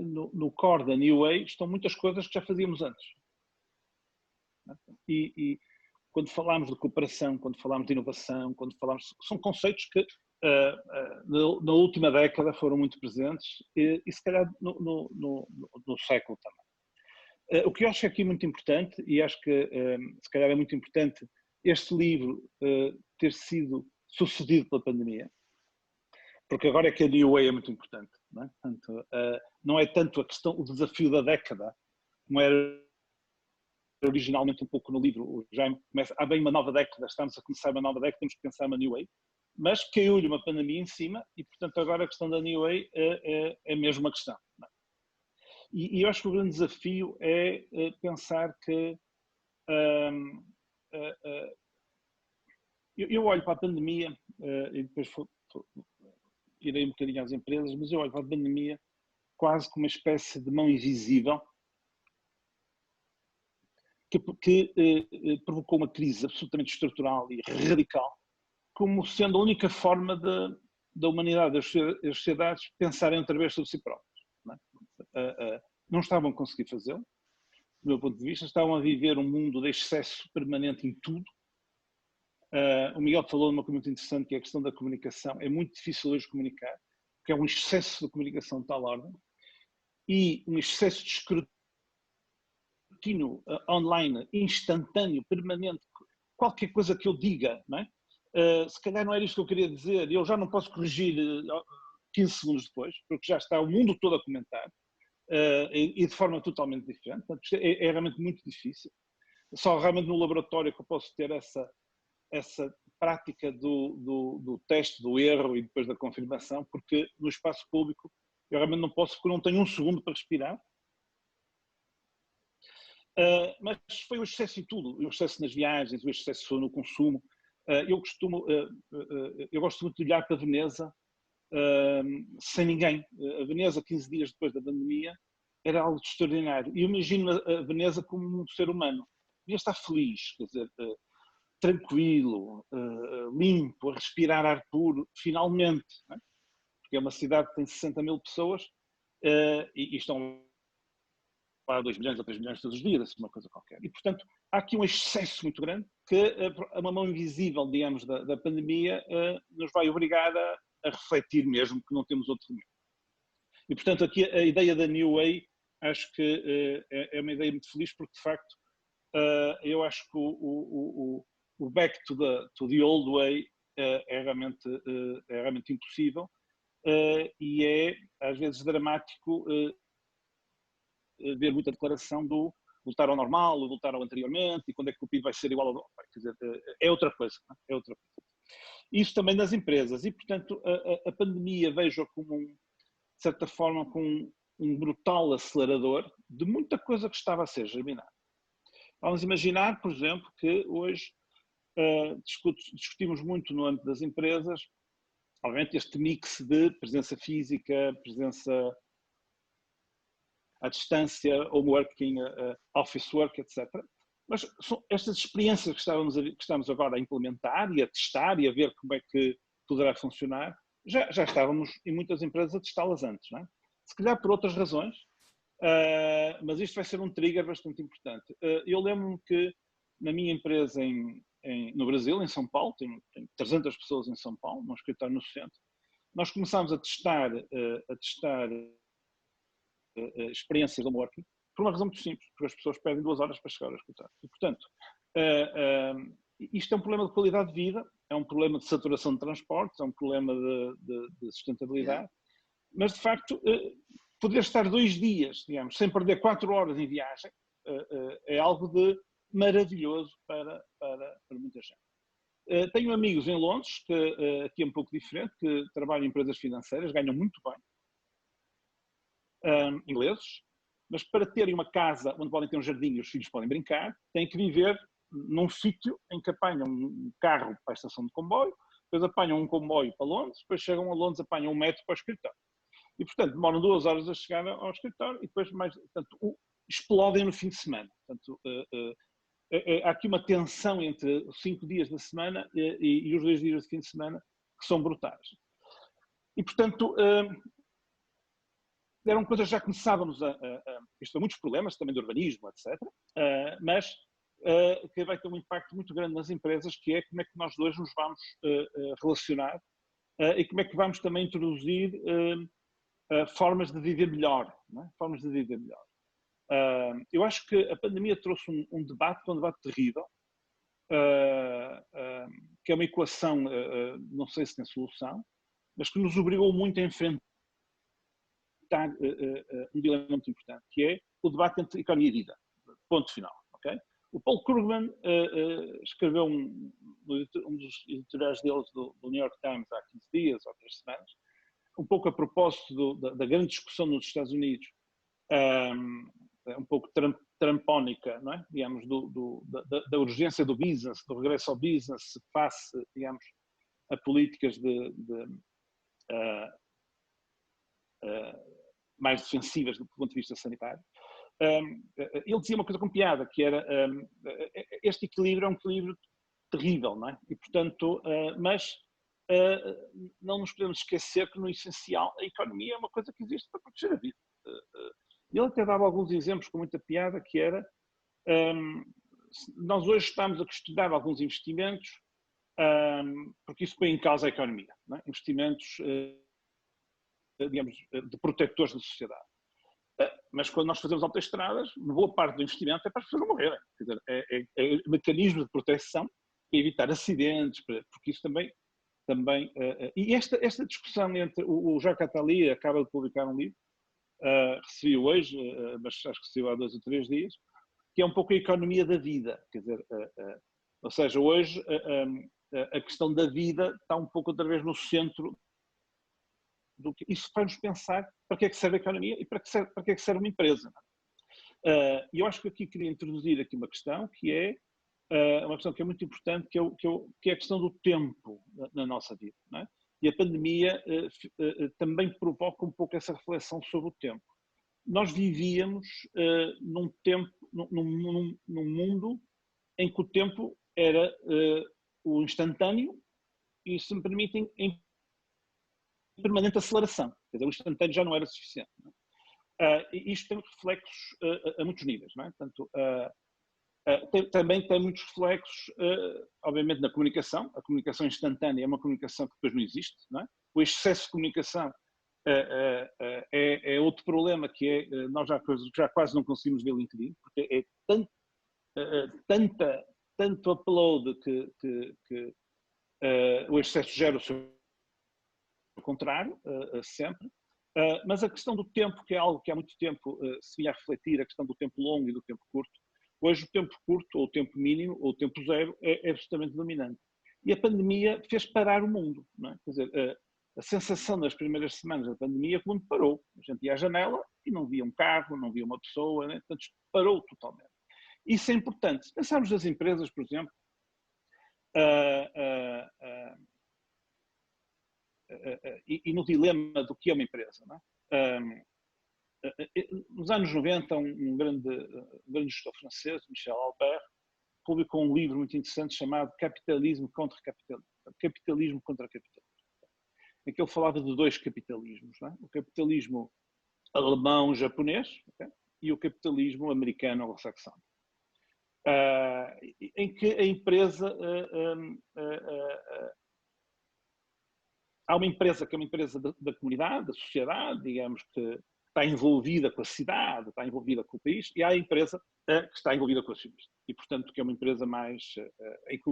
no core da New Way estão muitas coisas que já fazíamos antes. E quando falamos de cooperação, quando falamos de inovação, são conceitos que na última década foram muito presentes e se calhar no século também. O que eu acho aqui muito importante, e acho que se calhar é muito importante este livro ter sido sucedido pela pandemia, porque agora é que a New Way é muito importante, não é? Portanto, não é tanto a questão, o desafio da década, como era originalmente um pouco no livro. O Jaime começa, há bem uma nova década, estamos a começar uma nova década, temos que pensar uma New Way, mas caiu-lhe uma pandemia em cima e, portanto, agora a questão da New Way é mesmo uma questão. Não é? E eu acho que o grande desafio é pensar que eu olho para a pandemia e depois irei um bocadinho às empresas, mas eu olho para a pandemia quase como uma espécie de mão invisível que provocou uma crise absolutamente estrutural e radical, como sendo a única forma da humanidade, das sociedades, pensarem outra vez sobre si próprias. Não estavam a conseguir fazê-lo, do meu ponto de vista, estavam a viver um mundo de excesso permanente em tudo, O Miguel falou de uma coisa muito interessante, que é a questão da comunicação. É muito difícil hoje comunicar, porque é um excesso de comunicação de tal ordem e um excesso de escrutínio online, instantâneo, permanente. Qualquer coisa que eu diga, não é? Se calhar não era isto que eu queria dizer, eu já não posso corrigir 15 segundos depois, porque já está o mundo todo a comentar, e de forma totalmente diferente. Portanto, é realmente muito difícil. Só realmente no laboratório que eu posso ter essa prática do teste, do erro e depois da confirmação, porque no espaço público eu realmente não posso, porque eu não tenho um segundo para respirar. Mas foi o excesso em tudo, o excesso nas viagens, o excesso no consumo. Eu gosto muito de olhar para Veneza sem ninguém. A Veneza, 15 dias depois da pandemia, era algo extraordinário. E eu imagino a Veneza como um ser humano. Devia estar feliz, quer dizer, tranquilo, limpo, a respirar ar puro, finalmente. Não é? Porque é uma cidade que tem 60 mil pessoas e estão para 2 milhões ou 3 milhões todos os dias, uma coisa qualquer. E, portanto, há aqui um excesso muito grande que uma mão invisível, digamos, da pandemia nos vai obrigar a refletir mesmo que não temos outro remédio. E, portanto, aqui a ideia da New Way acho que é uma ideia muito feliz porque, de facto, eu acho que o back to the old way é realmente impossível e é, às vezes, dramático ver muita declaração do voltar ao normal, voltar ao anteriormente, e quando é que o PIB vai ser igual ao... Quer dizer, é outra coisa, é outra coisa. Isso também nas empresas, e portanto a pandemia vejo como, de certa forma, com um brutal acelerador de muita coisa que estava a ser germinada. Vamos imaginar, por exemplo, que hoje discutimos muito no âmbito das empresas, obviamente este mix de presença física, presença à distância, home working, office work, etc. Mas são estas experiências que estamos agora a implementar e a testar e a ver como é que poderá funcionar, já estávamos em muitas empresas a testá-las antes, não é? Se calhar por outras razões, mas isto vai ser um trigger bastante importante. Eu lembro-me que na minha empresa no Brasil, em São Paulo, tem 300 pessoas em São Paulo, num escritório no centro, nós começámos a testar experiências de home working, por uma razão muito simples, porque as pessoas perdem 2 horas para chegar ao escritório. E, portanto, isto é um problema de qualidade de vida, é um problema de saturação de transportes, é um problema de sustentabilidade, mas, de facto, poder estar 2 dias, digamos, sem perder 4 horas em viagem, é algo de maravilhoso para muita gente. Tenho amigos em Londres, que aqui é um pouco diferente, que trabalham em empresas financeiras, ganham muito bem, ingleses, mas para terem uma casa onde podem ter um jardim e os filhos podem brincar, têm que viver num sítio em que apanham um carro para a estação de comboio, depois apanham um comboio para Londres, depois chegam a Londres, apanham um metro para o escritório. E, portanto, demoram 2 horas a chegar ao escritório e depois explodem no fim de semana. Portanto, há aqui uma tensão entre os 5 dias da semana e os 2 dias de fim de semana que são brutais. E, portanto, eram coisas que já começávamos isto tem muitos problemas também de urbanismo, etc., mas que vai ter um impacto muito grande nas empresas, que é como é que nós dois nos vamos relacionar e como é que vamos também introduzir formas de viver melhor, não é? Formas de viver melhor. Eu acho que a pandemia trouxe um debate terrível, que é uma equação, não sei se tem solução, mas que nos obrigou muito a enfrentar um dilema muito importante, que é o debate entre economia e vida. Ponto final. Okay? O Paul Krugman escreveu um dos editoriais deles do New York Times há 15 dias ou 3 semanas, um pouco a propósito da grande discussão nos Estados Unidos, um pouco trampónica, não é? Digamos, da urgência do business, do regresso ao business face, digamos, a políticas mais defensivas do ponto de vista sanitário. Ele dizia uma coisa com piada, que era este equilíbrio é um equilíbrio terrível, não é? E, portanto, mas não nos podemos esquecer que, no essencial, a economia é uma coisa que existe para proteger a vida. Ele até dava alguns exemplos com muita piada, que era, nós hoje estamos a estudar alguns investimentos porque isso põe em causa a economia, não é? Investimentos, digamos, de protetores da sociedade. Mas quando nós fazemos autoestradas, boa parte do investimento é para as pessoas não morrerem. Quer dizer, é mecanismo de proteção para evitar acidentes, porque isso também e esta discussão entre o Jacques Attali acaba de publicar um livro, recebi hoje, mas acho que recebeu há 2 ou 3 dias, que é um pouco a economia da vida, quer dizer, ou seja, hoje a questão da vida está um pouco outra vez no centro do que isso faz-nos pensar para que é que serve a economia e para que é que serve uma empresa. E eu acho que aqui queria introduzir aqui uma questão que é uma questão que é muito importante, que é a questão do tempo na nossa vida, não é? E a pandemia também provoca um pouco essa reflexão sobre o tempo. Nós vivíamos num mundo em que o tempo era o instantâneo e, se me permitem, em permanente aceleração. Quer dizer, o instantâneo já não era suficiente. Não é? Isto tem reflexos a muitos níveis, não é? Portanto, também tem muitos reflexos, obviamente, na comunicação. A comunicação instantânea é uma comunicação que depois não existe, não é? O excesso de comunicação é outro problema, que é nós já quase não conseguimos ver LinkedIn, porque é tanto upload que o excesso gera o seu contrário, sempre. Mas a questão do tempo, que é algo que há muito tempo se vinha a refletir, a questão do tempo longo e do tempo curto, hoje o tempo curto, ou o tempo mínimo, ou o tempo zero, é absolutamente dominante. E a pandemia fez parar o mundo, não é? Quer dizer, a sensação das primeiras semanas da pandemia é que o mundo parou. A gente ia à janela e não via um carro, não via uma pessoa, né? Portanto, parou totalmente. Isso é importante. Se pensarmos nas empresas, por exemplo, e no dilema do que é uma empresa, não é? Nos anos 90, um grande gestor francês, Michel Albert, publicou um livro muito interessante chamado Capitalismo contra Capitalismo. Capitalismo contra Capitalismo. Em que ele falava de 2 capitalismos, não é? O capitalismo alemão-japonês, okay? E o capitalismo americano-anglo-saxónico. Em que a empresa há uma empresa que é uma empresa da comunidade, da sociedade, digamos, que está envolvida com a cidade, está envolvida com o país, e há a empresa que está envolvida com o acionista. E, portanto, que é uma empresa mais em que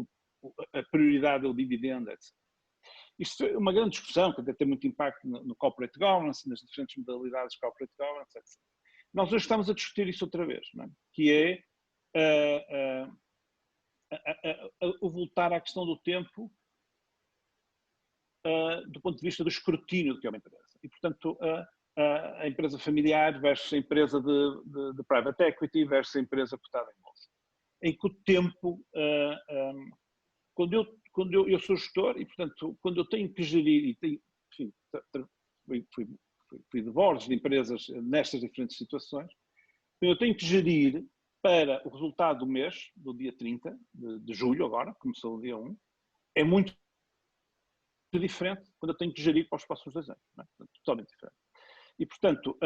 a prioridade é o dividendo, etc. Isto é uma grande discussão, que deve ter muito impacto no corporate governance, nas diferentes modalidades de corporate governance, etc. Nós hoje estamos a discutir isso outra vez, não é? Que é o voltar à questão do tempo do ponto de vista do escrutínio do que é uma empresa. E, portanto, a empresa familiar versus a empresa de private equity versus a empresa cotada em bolsa. Em que o tempo, quando eu sou gestor e, portanto, quando eu tenho que gerir, e tenho, enfim, fui de bordos de empresas nestas diferentes situações, eu tenho que gerir para o resultado do mês, do dia 30 de julho agora, começou o dia 1, é muito diferente quando eu tenho que gerir para os próximos 2 anos. Não é? Totalmente diferente. E, portanto,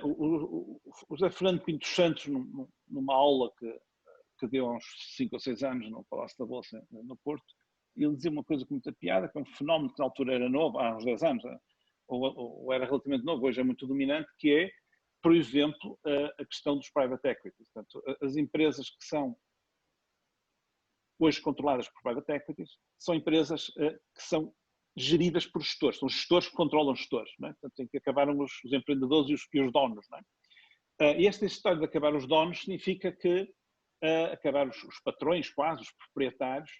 o José Fernando Pinto dos Santos, numa aula que deu há uns 5 ou 6 anos no Palácio da Bolsa, no Porto, ele dizia uma coisa com muita piada, que é um fenómeno que na altura era novo, há uns 10 anos, ou era relativamente novo, hoje é muito dominante, que é, por exemplo, a questão dos private equities. Portanto, as empresas que são hoje controladas por private equities são empresas que são geridas por gestores, são gestores que controlam gestores, não é? Portanto, tem que acabar os empreendedores e os donos, não é? E esta história de acabar os donos significa que acabar os patrões, quase, os proprietários,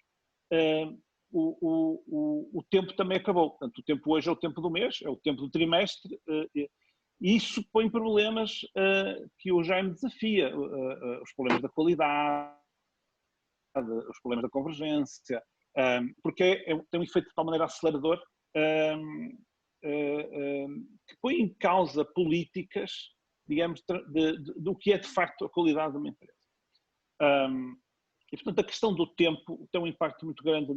o tempo também acabou. Portanto, o tempo hoje é o tempo do mês, é o tempo do trimestre, e isso põe problemas que o Jaime desafia, os problemas da qualidade, os problemas da convergência, porque tem um efeito de tal maneira acelerador que põe em causa políticas, digamos, do que é de facto a qualidade de uma empresa. E, portanto, a questão do tempo tem um impacto muito grande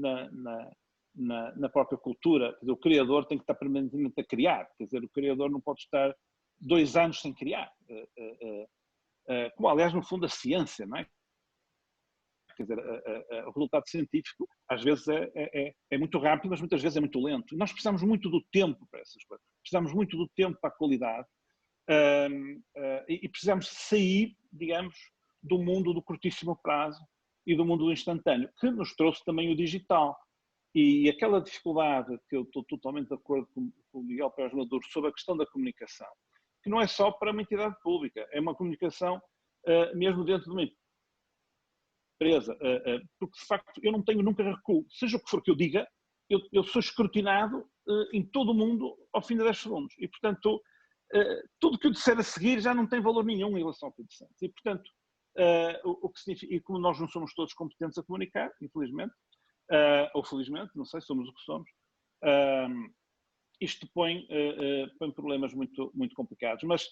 na própria cultura. Quer dizer, o criador tem que estar permanentemente a criar, quer dizer, o criador não pode estar 2 anos sem criar, como aliás no fundo a ciência, não é? quer dizer, o resultado científico às vezes é muito rápido, mas muitas vezes é muito lento. E nós precisamos muito do tempo para essas coisas, precisamos muito do tempo para a qualidade, e precisamos sair, digamos, do mundo do curtíssimo prazo e do mundo do instantâneo, que nos trouxe também o digital. E aquela dificuldade, que eu estou totalmente de acordo com o Miguel Pérez Maduro, sobre a questão da comunicação, que não é só para uma entidade pública, é uma comunicação mesmo dentro de uma empresa, porque de facto eu não tenho nunca recuo, seja o que for que eu diga, eu sou escrutinado em todo o mundo ao fim de 10 segundos, e portanto tudo que eu disser a seguir já não tem valor nenhum em relação ao que eu disse antes, e portanto o que significa, e como nós não somos todos competentes a comunicar, infelizmente, ou felizmente, não sei, somos o que somos, isto põe problemas muito, muito complicados, mas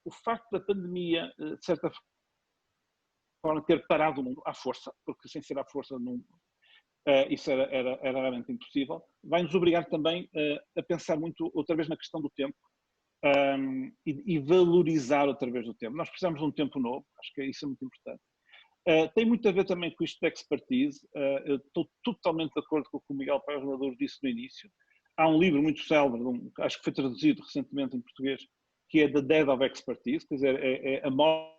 o facto da pandemia, de certa forma, ter parado o mundo à força, porque sem ser à força isso era realmente impossível, vai nos obrigar também a pensar muito outra vez na questão do tempo e valorizar outra vez o tempo. Nós precisamos de um tempo novo, acho que isso é muito importante. Tem muito a ver também com isto de expertise. Eu estou totalmente de acordo com o que o Miguel Pérez Maduro disse no início. Há um livro muito célebre, acho que foi traduzido recentemente em português, que é The Death of Expertise, quer dizer, é a morte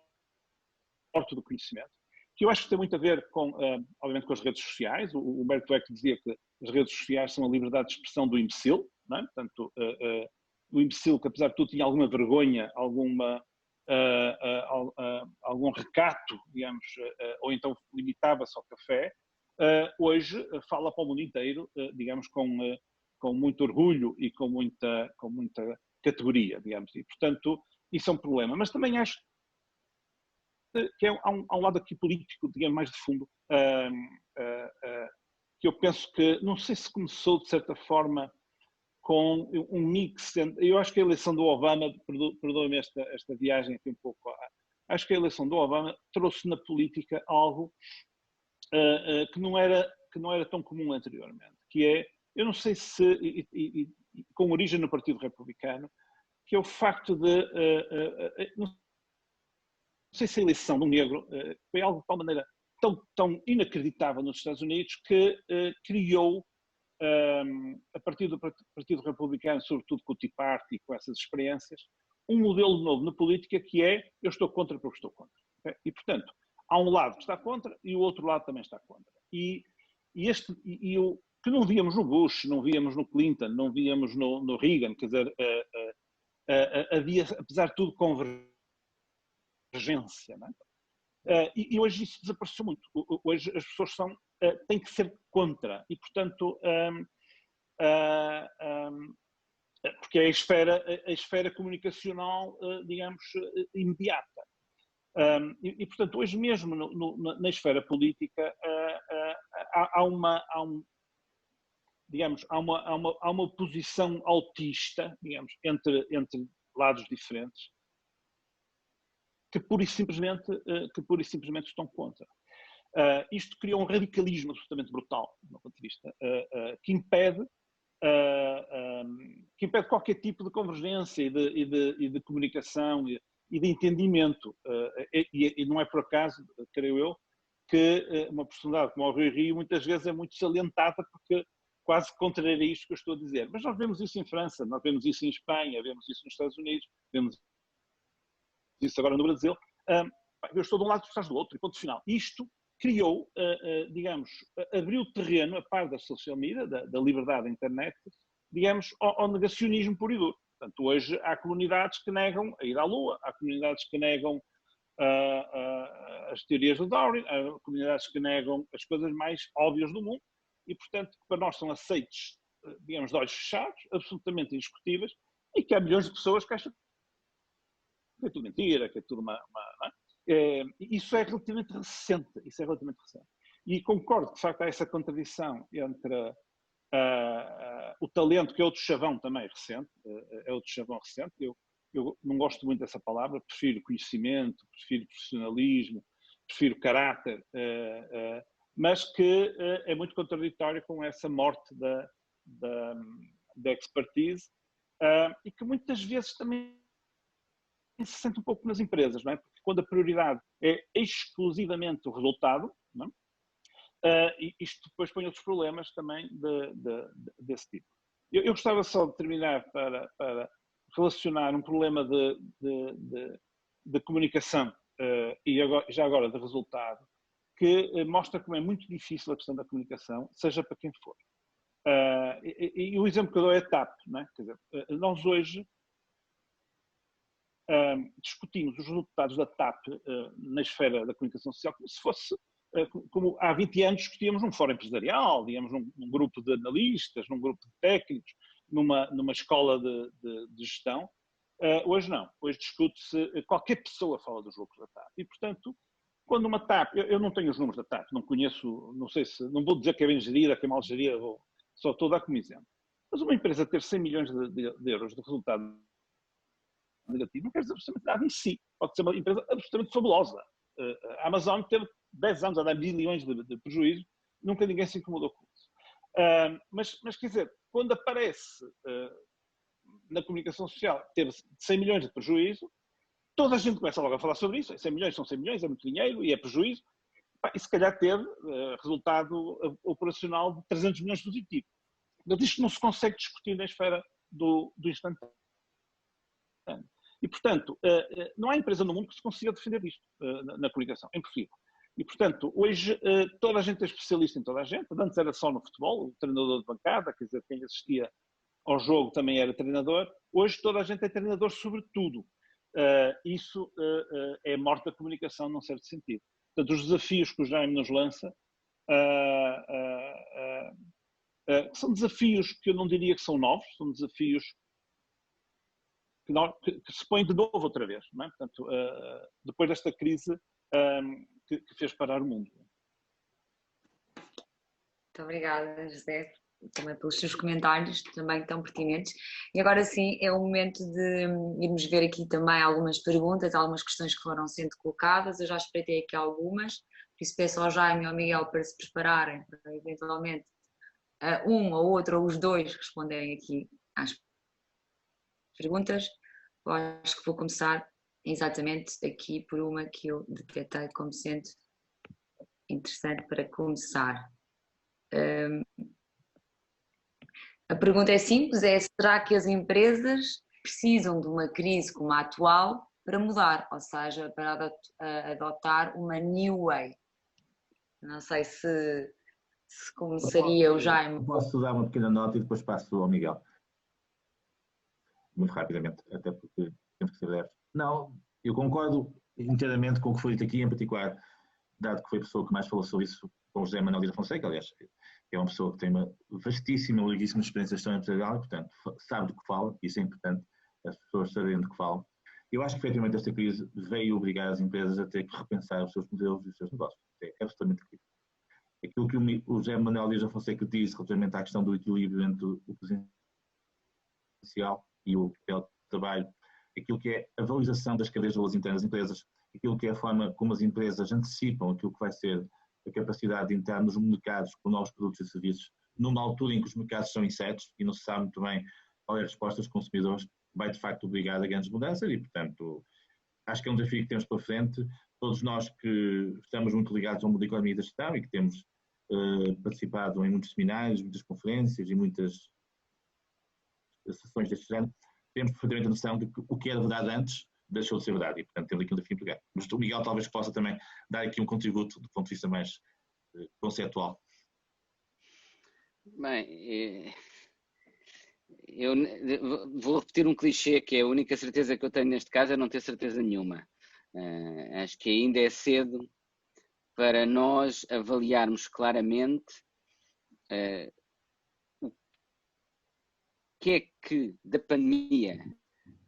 do conhecimento, que eu acho que tem muito a ver com, obviamente, com as redes sociais. O Humberto Eco dizia que as redes sociais são a liberdade de expressão do imbecil, não é? Portanto, o imbecil que, apesar de tudo, tinha alguma vergonha, algum recato, digamos, ou então limitava-se ao café, hoje fala para o mundo inteiro, digamos, com muito orgulho e com muita categoria, digamos, e portanto isso é um problema. Mas também acho que há um lado aqui político, digamos, mais de fundo, que eu penso que, não sei se começou de certa forma com um mix. Eu acho que a eleição do Obama, perdoe-me esta viagem aqui um pouco, acho que a eleição do Obama trouxe na política algo que não era tão comum anteriormente, que é, eu não sei se, com origem no Partido Republicano, que é o facto de, não sei se a eleição do negro foi algo de tal maneira tão inacreditável nos Estados Unidos que criou, a partir do Partido Republicano, sobretudo com o Tea Party e com essas experiências, um modelo novo na política que é, eu estou contra porque estou contra. Okay? E, portanto, há um lado que está contra e o outro lado também está contra. E que não víamos no Bush, não víamos no Clinton, não víamos no Reagan, quer dizer, havia, apesar de tudo, convergência. Não é? E hoje isso desapareceu muito. Hoje as pessoas têm que ser contra. E, portanto, porque é a esfera comunicacional, digamos, imediata. Portanto, hoje mesmo na esfera política há uma posição autista, digamos, entre lados diferentes, que pura e simplesmente estão contra. Isto criou um radicalismo absolutamente brutal, do meu ponto de vista, que impede qualquer tipo de convergência e de comunicação e de entendimento. E não é por acaso, creio eu, que uma personalidade como o Rui Rio muitas vezes é muito salientada porque quase contraria isto que eu estou a dizer. Mas nós vemos isso em França, nós vemos isso em Espanha, vemos isso nos Estados Unidos, vemos isso agora no Brasil. Eu estou de um lado, tu estás do outro, e ponto final. Isto criou, digamos, abriu o terreno, a par da social media, da liberdade da internet, digamos, ao negacionismo puro e duro. Portanto, hoje há comunidades que negam a ir à Lua, há comunidades que negam as teorias do Darwin, há comunidades que negam as coisas mais óbvias do mundo, e, portanto, para nós são aceites, digamos, de olhos fechados, absolutamente indiscutíveis, e que há milhões de pessoas que acham que é tudo mentira, que é tudo isso é relativamente recente, E concordo que, de facto, há essa contradição entre o talento, que é outro chavão também recente, eu não gosto muito dessa palavra, prefiro conhecimento, prefiro profissionalismo, prefiro caráter, mas que é muito contraditório com essa morte da expertise, e que muitas vezes também se sente um pouco nas empresas, não é? Porque quando a prioridade é exclusivamente o resultado, não é? Isto depois põe outros problemas também desse tipo. Eu gostava só de terminar para relacionar um problema de comunicação e já agora de resultado, que mostra como é muito difícil a questão da comunicação, seja para quem for. E o exemplo que eu dou é a TAP, não é? Quer dizer, nós hoje discutimos os resultados da TAP na esfera da comunicação social como se fosse, como há 20 anos discutíamos num fórum empresarial, digamos, num grupo de analistas, num grupo de técnicos, numa escola de gestão. Hoje não, hoje discute-se, qualquer pessoa fala dos lucros da TAP. E, portanto, quando uma TAP, eu não tenho os números da TAP, não conheço, não sei se, não vou dizer que é bem gerida, que é mal gerida, só estou a dar como exemplo. Mas uma empresa ter 100 milhões de euros de resultado negativo não quer dizer absolutamente nada em si. Pode ser uma empresa absolutamente fabulosa. A Amazon teve 10 anos a dar bilhões de prejuízo, nunca ninguém se incomodou com isso. Mas quer dizer, quando aparece na comunicação social, teve 100 milhões de prejuízo, toda a gente começa logo a falar sobre isso. 100 milhões são 100 milhões, é muito dinheiro e é prejuízo. E se calhar teve resultado operacional de 300 milhões positivo. Mas isto não se consegue discutir na esfera do instantâneo. E, portanto, não há empresa no mundo que se consiga defender isto na comunicação. É impossível. E, portanto, hoje toda a gente é especialista em toda a gente. Antes era só no futebol, o treinador de bancada, quer dizer, quem assistia ao jogo também era treinador. Hoje toda a gente é treinador sobre tudo. Isso é a morte da comunicação num certo sentido. Portanto, os desafios que o Jaime nos lança são desafios que eu não diria que são novos, são desafios que se põem de novo outra vez, não é? Portanto, depois desta crise que fez parar o mundo. Muito obrigada, José, também pelos seus comentários, também tão pertinentes. E agora sim, é o momento de irmos ver aqui também algumas perguntas, algumas questões que foram sendo colocadas. Eu já espreitei aqui algumas, por isso peço ao Jaime e ao Miguel para se prepararem, para eventualmente um ou outro ou os dois responderem aqui às perguntas. Eu acho que vou começar exatamente aqui por uma que eu detectei como sendo interessante para começar. A pergunta é simples, será que as empresas precisam de uma crise como a atual para mudar, ou seja, para adotar uma new way? Não sei se começaria o Jaime. Posso dar uma pequena nota e depois passo ao Miguel. Muito rapidamente, até porque temos que ser breves. Não, eu concordo inteiramente com o que foi dito aqui, em particular, dado que foi a pessoa que mais falou sobre isso, com o José Manuel Dias da Fonseca, aliás, é uma pessoa que tem uma vastíssima, larguíssima experiência de gestão empresarial e, portanto, sabe do que fala, e isso é importante, as pessoas saberem do que falam. Eu acho que, efetivamente, esta crise veio obrigar as empresas a ter que repensar os seus modelos e os seus negócios. É absolutamente crítico. Aquilo que o José Manuel Dias da Fonseca disse relativamente à questão do equilíbrio entre o presencial e o trabalho, aquilo que é a valorização das cadeias de valores internas das empresas, aquilo que é a forma como as empresas antecipam aquilo que vai ser a capacidade de entrar nos mercados com novos produtos e serviços, numa altura em que os mercados são incertos e não se sabe muito bem qual é a resposta dos consumidores, vai de facto obrigar a grandes mudanças e, portanto, acho que é um desafio que temos pela frente. Todos nós que estamos muito ligados ao mundo da economia e da gestão e que temos participado em muitos seminários, muitas conferências e muitas sessões deste género, temos perfeitamente a noção de que o que era verdade antes deixou de ser verdade e, portanto, temos aqui um desafio pegar. Mas o Miguel talvez possa também dar aqui um contributo do ponto de vista mais conceptual. Bem, eu vou repetir um clichê, que é a única certeza que eu tenho neste caso é não ter certeza nenhuma. Acho que ainda é cedo para nós avaliarmos claramente o que é que da pandemia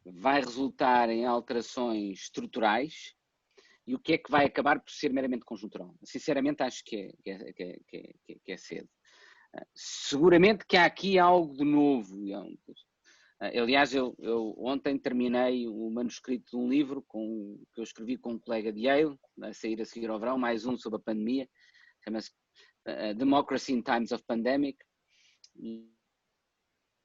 vai resultar em alterações estruturais e o que é que vai acabar por ser meramente conjuntural. Sinceramente, acho que é cedo. Seguramente que há aqui algo de novo. Aliás, eu ontem terminei o manuscrito de um livro que eu escrevi com um colega de Yale, a seguir ao verão, mais um sobre a pandemia, chama-se Democracy in Times of Pandemic.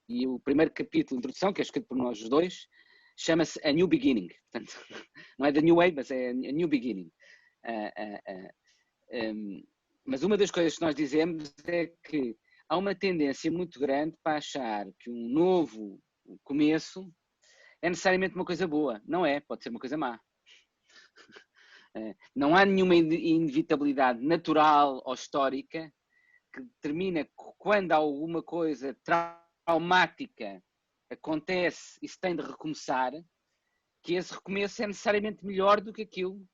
E o primeiro capítulo de introdução, que é escrito por nós os dois, chama-se A New Beginning. Portanto, não é The New Way, mas é A New Beginning. Mas uma das coisas que nós dizemos é que há uma tendência muito grande para achar que um novo começo é necessariamente uma coisa boa. Não é, pode ser uma coisa má. Não há nenhuma inevitabilidade natural ou histórica que determina que quando alguma coisa traumática acontece e se tem de recomeçar, que esse recomeço é necessariamente melhor do que aquilo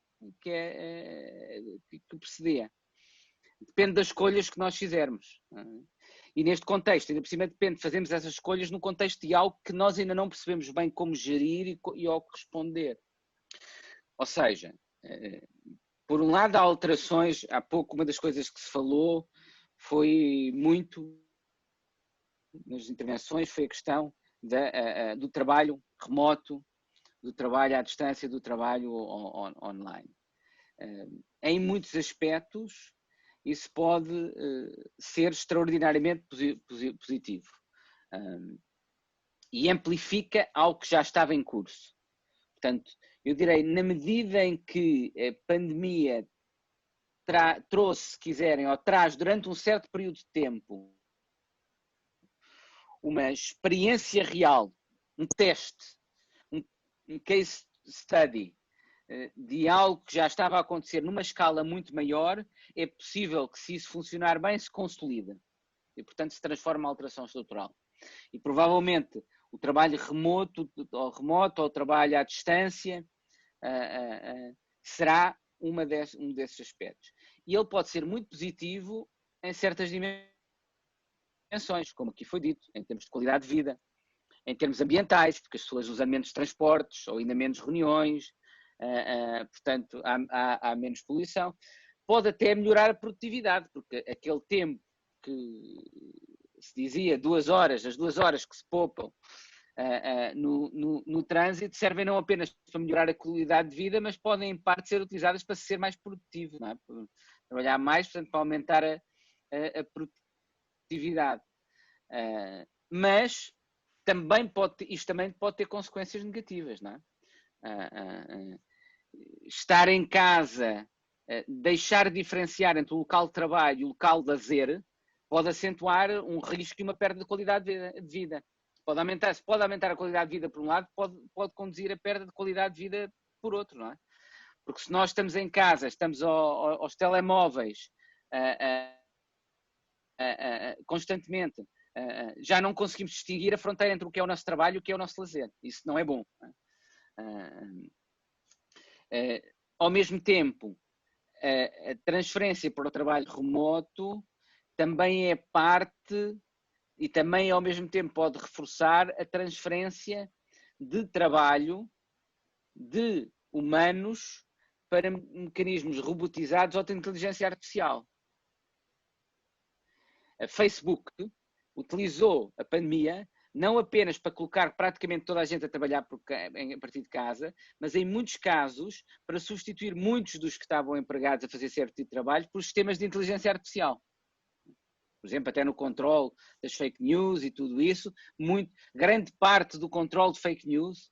que precedia. Depende das escolhas que nós fizermos. E neste contexto, ainda por cima depende, fazemos essas escolhas no contexto de algo que nós ainda não percebemos bem como gerir e ao corresponder. Ou seja, por um lado há alterações, há pouco uma das coisas que se falou foi muito nas intervenções, foi a questão do trabalho remoto, do trabalho à distância, do trabalho online. Em muitos aspectos, isso pode ser extraordinariamente positivo e amplifica algo que já estava em curso. Portanto, eu direi, na medida em que a pandemia trouxe, se quiserem, ou traz durante um certo período de tempo uma experiência real, um teste, um case study de algo que já estava a acontecer numa escala muito maior, é possível que, se isso funcionar bem, se consolida e, portanto, se transforma em alteração estrutural. E provavelmente o trabalho remoto ou o trabalho à distância será um desses aspectos. E ele pode ser muito positivo em certas dimensões, como aqui foi dito, em termos de qualidade de vida, em termos ambientais, porque as pessoas usam menos transportes ou ainda menos reuniões, portanto há menos poluição. Pode até melhorar a produtividade, porque aquele tempo que se dizia 2 horas, as 2 horas que se poupam no trânsito servem não apenas para melhorar a qualidade de vida, mas podem em parte ser utilizadas para ser mais produtivo, não é? Para trabalhar mais, portanto para aumentar a produtividade. Mas isto também pode ter consequências negativas, não é? Estar em casa, deixar de diferenciar entre o local de trabalho e o local de lazer pode acentuar um risco e uma perda de qualidade de vida. Pode aumentar a qualidade de vida por um lado, pode conduzir a perda de qualidade de vida por outro, não é? Porque se nós estamos em casa, estamos aos telemóveis constantemente, já não conseguimos distinguir a fronteira entre o que é o nosso trabalho e o que é o nosso lazer. Isso não é bom. Ao mesmo tempo, a transferência para o trabalho remoto também é parte e também ao mesmo tempo pode reforçar a transferência de trabalho de humanos para mecanismos robotizados ou de inteligência artificial. A Facebook utilizou a pandemia não apenas para colocar praticamente toda a gente a trabalhar a partir de casa, mas em muitos casos para substituir muitos dos que estavam empregados a fazer certo tipo de trabalho por sistemas de inteligência artificial. Por exemplo, até no controle das fake news e tudo isso, grande parte do controle de fake news,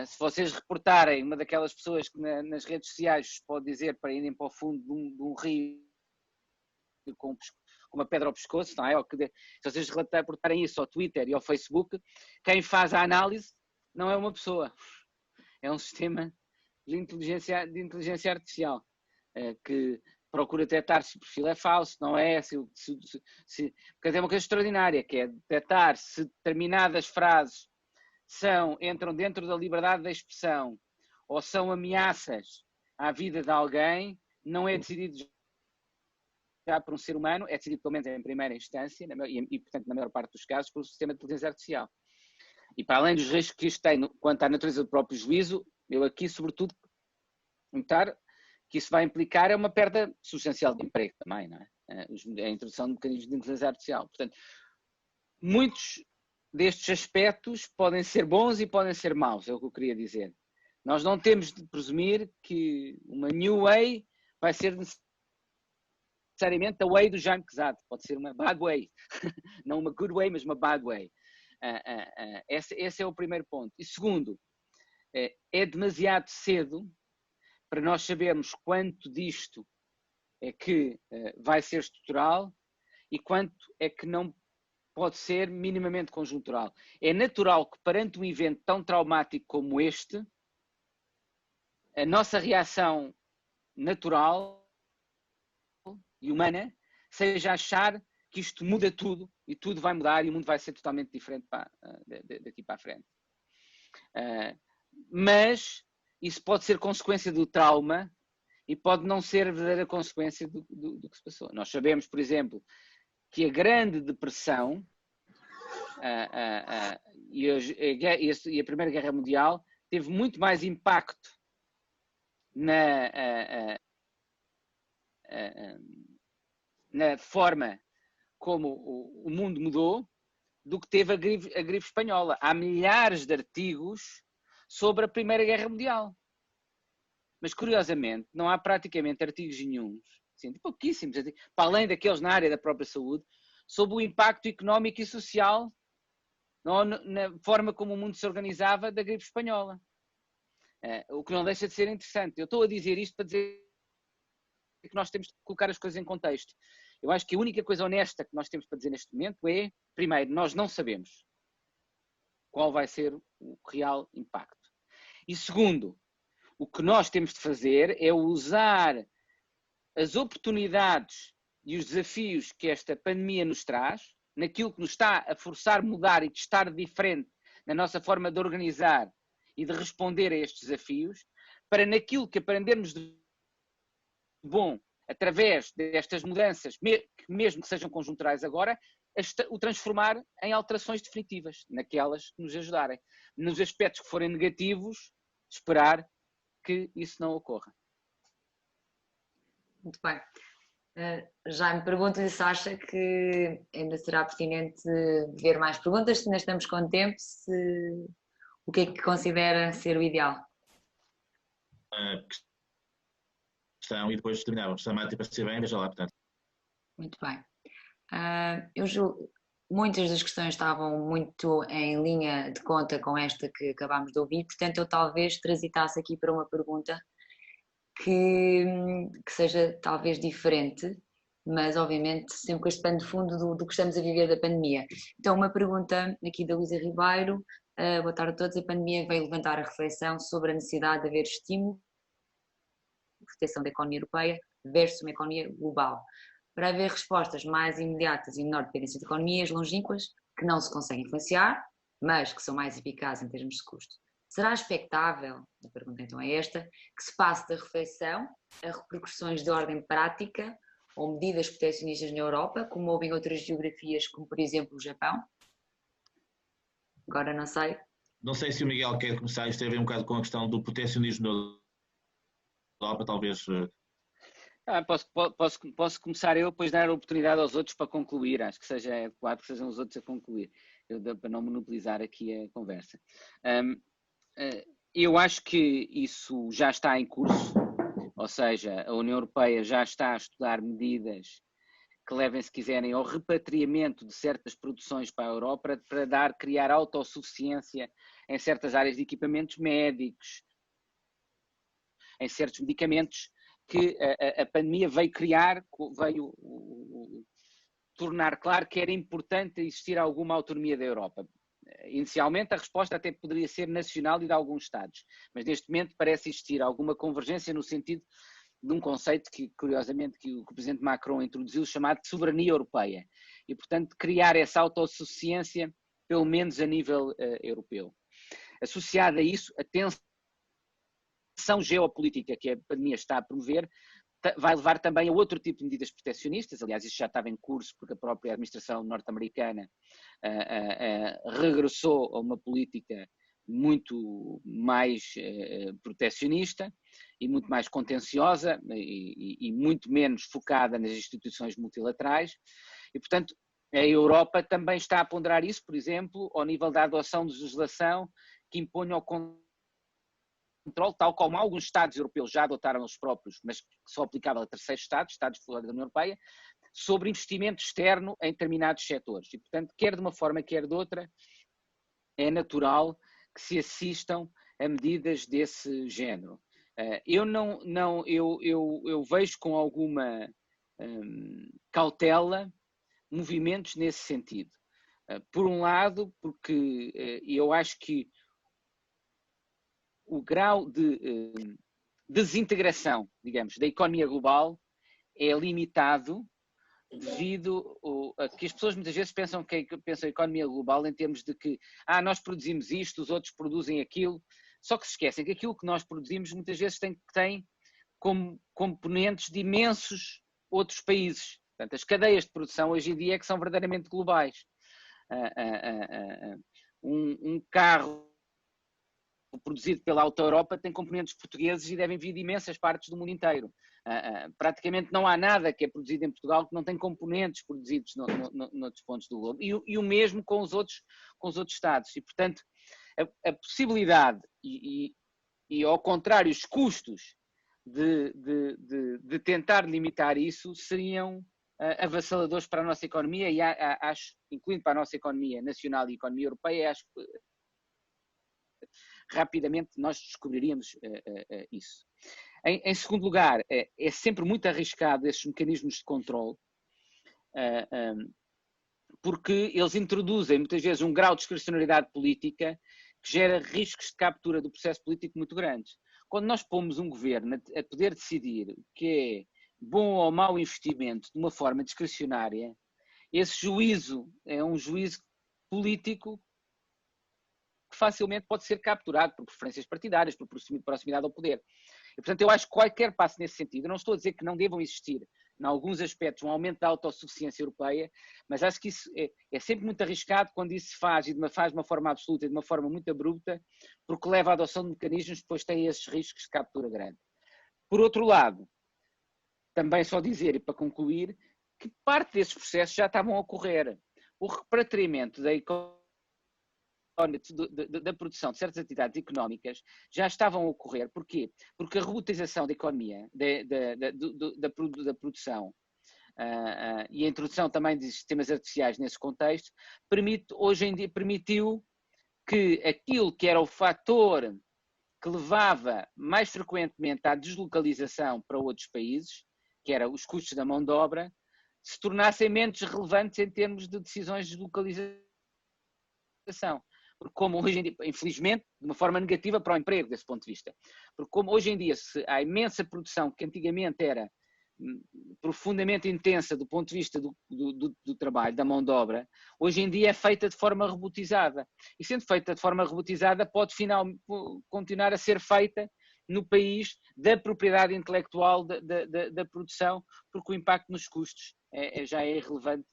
se vocês reportarem uma daquelas pessoas que nas redes sociais pode dizer para irem para o fundo de um rio com uma pedra ao pescoço, não é? Se vocês reportarem isso ao Twitter e ao Facebook, quem faz a análise não é uma pessoa, é um sistema de inteligência artificial que procura detectar se o perfil é falso, não é? Porque é uma coisa extraordinária, que é detectar se determinadas frases entram dentro da liberdade de expressão ou são ameaças à vida de alguém, não é decidido já por um ser humano, é decidido pelo menos em primeira instância e portanto na maior parte dos casos pelo sistema de inteligência artificial. E para além dos riscos que isto tem quanto à natureza do próprio juízo, eu aqui sobretudo notar que isso vai implicar uma perda substancial de emprego também, não é? A introdução de mecanismos de inteligência artificial. Portanto, muitos destes aspectos podem ser bons e podem ser maus, é o que eu queria dizer. Nós não temos de presumir que uma new way vai ser necessariamente a way do Jean Quezado, pode ser uma bad way, não uma good way, mas uma bad way. Esse é o primeiro ponto. E segundo, é demasiado cedo para nós sabermos quanto disto é que vai ser estrutural e quanto é que não pode ser minimamente conjuntural. É natural que perante um evento tão traumático como este, a nossa reação natural e humana seja achar que isto muda tudo e tudo vai mudar e o mundo vai ser totalmente diferente daqui para a frente. Mas isso pode ser consequência do trauma e pode não ser a verdadeira consequência do que se passou. Nós sabemos, por exemplo, que a Grande Depressão e a Primeira Guerra Mundial teve muito mais impacto na forma como o mundo mudou do que teve a gripe espanhola. Há milhares de artigos sobre a Primeira Guerra Mundial. Mas, curiosamente, não há praticamente artigos nenhuns, assim, pouquíssimos, para além daqueles na área da própria saúde, sobre o impacto económico e social na forma como o mundo se organizava da gripe espanhola. O que não deixa de ser interessante. Eu estou a dizer isto para dizer que nós temos de colocar as coisas em contexto. Eu acho que a única coisa honesta que nós temos para dizer neste momento é, primeiro, nós não sabemos qual vai ser o real impacto. E segundo, o que nós temos de fazer é usar as oportunidades e os desafios que esta pandemia nos traz, naquilo que nos está a forçar a mudar e de estar diferente na nossa forma de organizar e de responder a estes desafios, para naquilo que aprendermos de bom através destas mudanças, mesmo que sejam conjunturais agora, o transformar em alterações definitivas, naquelas que nos ajudarem. Nos aspectos que forem negativos, esperar que isso não ocorra. Muito bem. Já me pergunto se acha que ainda será pertinente ver mais perguntas, se ainda estamos com tempo, o que é que considera ser o ideal? Questão e depois terminávamos. Se a Marta parecer bem, veja lá, portanto. Muito bem. Eu julgo, muitas das questões estavam muito em linha de conta com esta que acabámos de ouvir, portanto eu talvez transitasse aqui para uma pergunta que seja talvez diferente, mas obviamente sempre com este pano de fundo do que estamos a viver da pandemia. Então uma pergunta aqui da Luísa Ribeiro. Boa tarde a todos. A pandemia veio levantar a reflexão sobre a necessidade de haver estímulo de proteção da economia europeia versus uma economia global, para haver respostas mais imediatas e menor dependência de economias longínquas que não se conseguem influenciar, mas que são mais eficazes em termos de custo. Será expectável, a pergunta então é esta, que se passe da reflexão a repercussões de ordem prática ou medidas proteccionistas na Europa, como houve em outras geografias, como por exemplo o Japão? Agora não sei. Não sei se o Miguel quer começar, isto tem a ver um bocado com a questão do proteccionismo na Europa, talvez. Posso começar eu, depois dar a oportunidade aos outros para concluir. Acho que seja adequado que sejam os outros a concluir, para não monopolizar aqui a conversa. Eu acho que isso já está em curso, ou seja, a União Europeia já está a estudar medidas que levem, se quiserem, ao repatriamento de certas produções para a Europa para criar autossuficiência em certas áreas de equipamentos médicos, em certos medicamentos que a pandemia veio tornar claro que era importante existir alguma autonomia da Europa. Inicialmente a resposta até poderia ser nacional e de alguns Estados, mas neste momento parece existir alguma convergência no sentido de um conceito que, curiosamente, que o Presidente Macron introduziu, chamado de soberania europeia, e portanto criar essa autossuficiência, pelo menos a nível europeu. Associada a isso, a tensão geopolítica que a pandemia está a promover vai levar também a outro tipo de medidas proteccionistas. Aliás, isso já estava em curso porque a própria administração norte-americana regressou a uma política muito mais protecionista e muito mais contenciosa e muito menos focada nas instituições multilaterais. E, portanto, a Europa também está a ponderar isso, por exemplo, ao nível da adoção de legislação que imponha o controle, tal como alguns Estados europeus já adotaram os próprios, mas que só aplicável a terceiros Estados fora da União Europeia, sobre investimento externo em determinados setores. E, portanto, quer de uma forma, quer de outra, é natural que se assistam a medidas desse género. Eu vejo com alguma cautela movimentos nesse sentido. Por um lado, porque eu acho que o grau de desintegração, digamos, da economia global é limitado devido a que as pessoas muitas vezes pensam a economia global em termos de que nós produzimos isto, os outros produzem aquilo, só que se esquecem que aquilo que nós produzimos muitas vezes tem como componentes de imensos outros países. Portanto, as cadeias de produção hoje em dia é que são verdadeiramente globais. Um carro produzido pela Auto Europa tem componentes portugueses e devem vir de imensas partes do mundo inteiro. Praticamente não há nada que é produzido em Portugal que não tem componentes produzidos noutros pontos do globo. E o mesmo com os outros Estados. E, portanto, a possibilidade e, ao contrário, os custos de tentar limitar isso seriam avassaladores para a nossa economia e acho, incluindo para a nossa economia nacional e economia europeia, acho que rapidamente nós descobriríamos isso. Em segundo lugar, é sempre muito arriscado esses mecanismos de controle, porque eles introduzem muitas vezes um grau de discricionariedade política que gera riscos de captura do processo político muito grandes. Quando nós pomos um governo a poder decidir o que é bom ou mau investimento de uma forma discricionária, esse juízo é um juízo político que facilmente pode ser capturado por preferências partidárias, por proximidade ao poder. E, portanto, eu acho que qualquer passo nesse sentido, eu não estou a dizer que não devam existir, em alguns aspectos, um aumento da autossuficiência europeia, mas acho que isso é sempre muito arriscado quando isso se faz, e faz de uma forma absoluta e de uma forma muito abrupta, porque leva à adoção de mecanismos que depois têm esses riscos de captura grande. Por outro lado, também só dizer, e para concluir, que parte desses processos já estavam a ocorrer. O repatriamento da economia, da produção de certas atividades económicas já estavam a ocorrer. Porquê? Porque a robotização da economia, da produção e a introdução também de sistemas artificiais nesse contexto, hoje em dia permitiu que aquilo que era o fator que levava mais frequentemente à deslocalização para outros países, que era os custos da mão de obra, se tornassem menos relevantes em termos de decisões de deslocalização. Porque como hoje em dia, infelizmente, de uma forma negativa para o emprego desse ponto de vista, porque como hoje em dia há imensa produção que antigamente era profundamente intensa do ponto de vista do trabalho, da mão de obra, hoje em dia é feita de forma robotizada. E sendo feita de forma robotizada, pode continuar a ser feita no país da propriedade intelectual da produção, porque o impacto nos custos já é irrelevante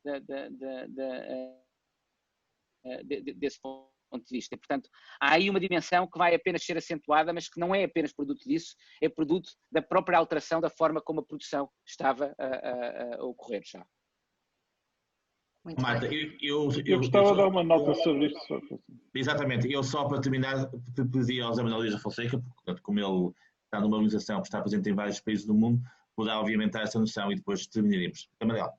desse ponto de vista. Portanto, há aí uma dimensão que vai apenas ser acentuada, mas que não é apenas produto disso, é produto da própria alteração da forma como a produção estava a ocorrer já. Muito Marta, bem. Eu gostava de dar uma nota sobre isto. Exatamente, eu só para terminar pedi ao José Manuel Luís da Fonseca, porque como ele está numa organização que está presente em vários países do mundo, poderá obviamente dar essa noção e depois terminaremos. Manuel.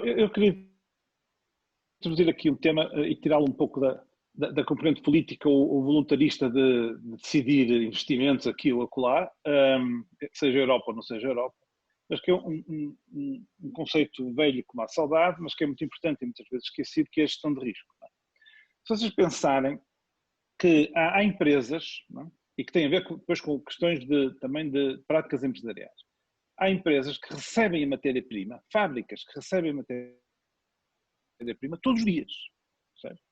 Eu queria introduzir aqui um tema e tirá-lo um pouco da componente política ou voluntarista de decidir investimentos aqui ou acolá, seja Europa ou não seja Europa, mas que é um conceito velho como a saudade, mas que é muito importante e muitas vezes esquecido, que é a gestão de risco. Se vocês pensarem que há empresas, e que têm a ver depois com questões também de práticas empresariais, há empresas que recebem a matéria-prima, fábricas que recebem a matéria-prima todos os dias, certo?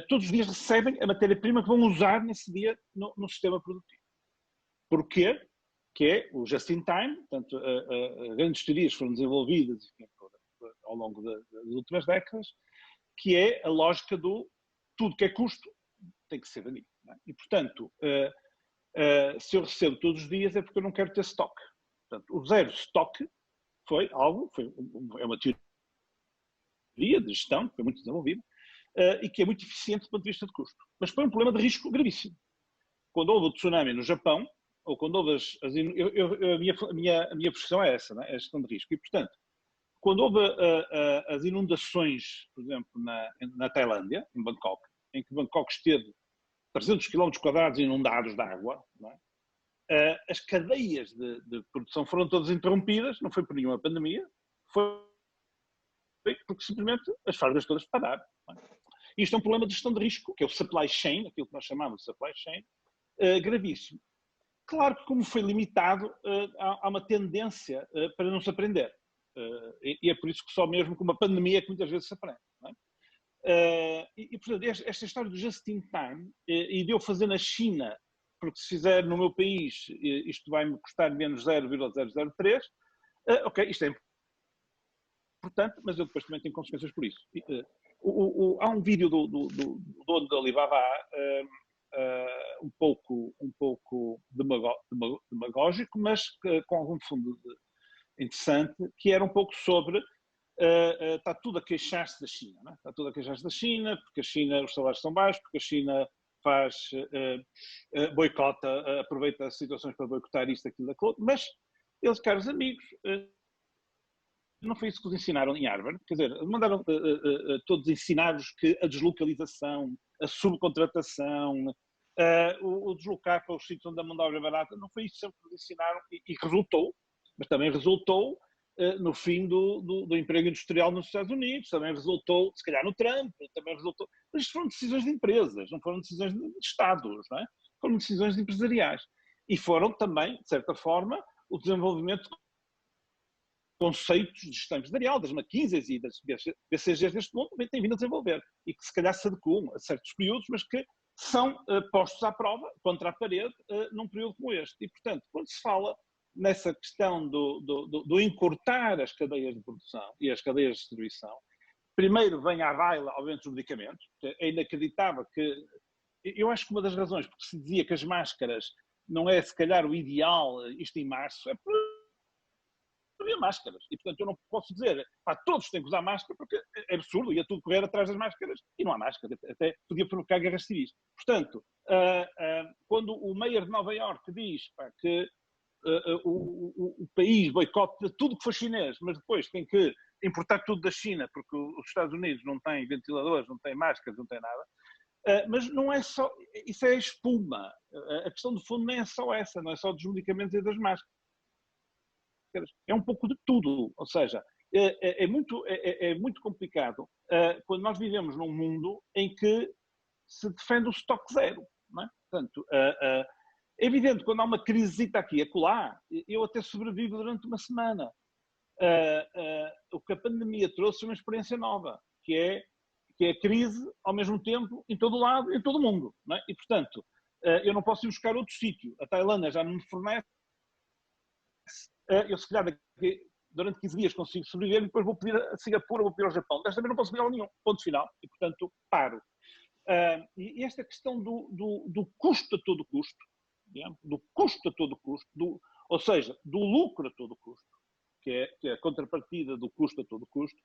Todos os dias recebem a matéria-prima que vão usar nesse dia no sistema produtivo. Porquê? Que é o just-in-time, portanto, grandes teorias foram desenvolvidas ao longo das últimas décadas, que é a lógica do tudo que é custo tem que ser vendido. E, portanto, se eu recebo todos os dias é porque eu não quero ter estoque. Portanto, o zero estoque é uma teoria de gestão que foi muito desenvolvida e que é muito eficiente do ponto de vista de custo. Mas foi um problema de risco gravíssimo. Quando houve o tsunami no Japão, ou quando houve a minha profissão é essa, é a gestão de risco. E, portanto, quando houve as inundações, por exemplo, na Tailândia, em Bangkok, em que Bangkok esteve 300 km² inundados de água, não é? As cadeias de produção foram todas interrompidas, não foi por nenhuma pandemia, foi porque simplesmente as fábricas todas pararam. Não é? Isto é um problema de gestão de risco, que é o supply chain, aquilo que nós chamamos de supply chain, gravíssimo. Claro que, como foi limitado, há uma tendência para não se aprender. E é por isso que só mesmo com uma pandemia é que muitas vezes se aprende. Não é? Portanto, esta história do just in time e de eu fazer na China, porque se fizer no meu país isto vai-me custar menos 0,003, ok, isto é importante, mas eu depois também tenho consequências por isso. Há um vídeo do dono da Alibaba um pouco demagógico, mas com algum fundo interessante, que era um pouco sobre está tudo a queixar-se da China, não é? Está tudo a queixar-se da China, porque a China, os salários são baixos, porque a China faz boicota, aproveita as situações para boicotar isto, aquilo, aquilo, mas eles, caros amigos, não foi isso que os ensinaram em Harvard, quer dizer, mandaram todos ensinados que a deslocalização, a subcontratação, o deslocar para os sítios onde a mão de obra é barata, não foi isso sempre que os ensinaram e resultou, mas também resultou no fim do emprego industrial nos Estados Unidos, também resultou, se calhar no Trump, também resultou, mas isto foram decisões de empresas, não foram decisões de Estados, não é? Foram decisões empresariais e foram também, de certa forma, o desenvolvimento de conceitos de gestão empresarial, das McKinsey e das BCGs deste mundo também têm vindo a desenvolver e que se calhar se adequam a certos períodos, mas que são postos à prova, contra a parede, num período como este. E, portanto, quando se fala nessa questão do encurtar as cadeias de produção e as cadeias de distribuição, primeiro vem à baila, obviamente, os medicamentos. É inacreditável que... Eu acho que uma das razões porque se dizia que as máscaras não é, se calhar, o ideal, isto em março, é por havia máscaras. E, portanto, eu não posso dizer, todos têm que usar máscara, porque é absurdo, ia tudo correr atrás das máscaras e não há máscara. Até podia provocar guerras civis. Portanto, quando o Mayor de Nova Iorque diz que o país boicota tudo que for chinês, mas depois tem que importar tudo da China, porque os Estados Unidos não têm ventiladores, não têm máscaras, não têm nada. Mas não é só, isso é espuma. A questão de fundo nem é só essa, não é só dos medicamentos e das máscaras. É um pouco de tudo, ou seja, é muito complicado quando nós vivemos num mundo em que se defende o estoque zero, não é? Portanto, é evidente, quando há uma crisita aqui e acolá, eu até sobrevivo durante uma semana. O que a pandemia trouxe é uma experiência nova, que é a crise, ao mesmo tempo, em todo o lado, em todo o mundo, não é? E, portanto, eu não posso ir buscar outro sítio. A Tailândia já não me fornece, eu se calhar durante 15 dias consigo sobreviver e depois vou pedir a Singapura, vou pedir ao Japão. Desta vez não posso pedir ao nenhum, ponto final, e portanto paro. E esta questão do custo a todo custo, do custo a todo custo, ou seja, do lucro a todo custo, que é a contrapartida do custo a todo custo,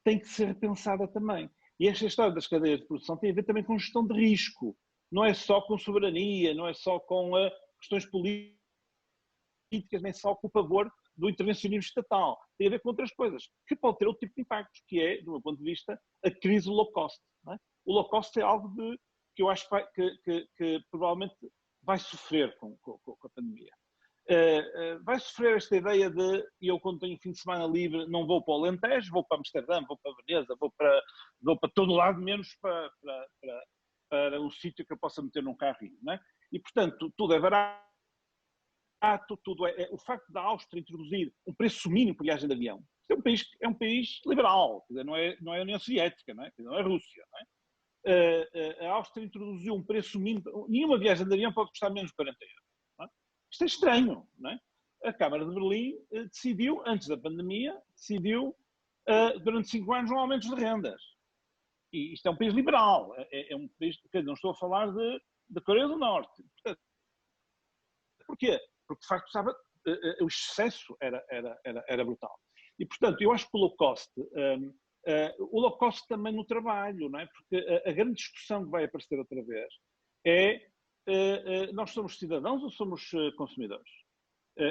tem que ser repensada também. E esta história das cadeias de produção tem a ver também com gestão de risco, não é só com soberania, não é só com questões políticas, nem só com o pavor do intervencionismo estatal. Tem a ver com outras coisas, que pode ter outro tipo de impactos, que é, do meu ponto de vista, a crise low cost. Não é? O low cost é algo que eu acho que provavelmente vai sofrer com a pandemia. Vai sofrer esta ideia de, eu quando tenho fim de semana livre, não vou para o Alentejo, vou para Amsterdã, vou para Veneza, vou para todo lado, menos para um sítio que eu possa meter num carrinho. Não é? E, portanto, tudo é barato, tudo o facto da Áustria introduzir um preço mínimo por viagem de avião. É um país liberal, quer dizer, não é a União Soviética, não é a Rússia. Não é? A Áustria introduziu um preço mínimo, nenhuma viagem de avião pode custar menos de 40 euros. Não é? Isto é estranho. Não é? A Câmara de Berlim decidiu, antes da pandemia, durante 5 anos um aumento de rendas. E isto é um país liberal, é um país, não estou a falar da Coreia do Norte. Portanto, porquê? Porque, de facto, o excesso era brutal. E, portanto, eu acho que o low cost também no trabalho, não é? Porque a grande discussão que vai aparecer outra vez é nós somos cidadãos ou somos consumidores?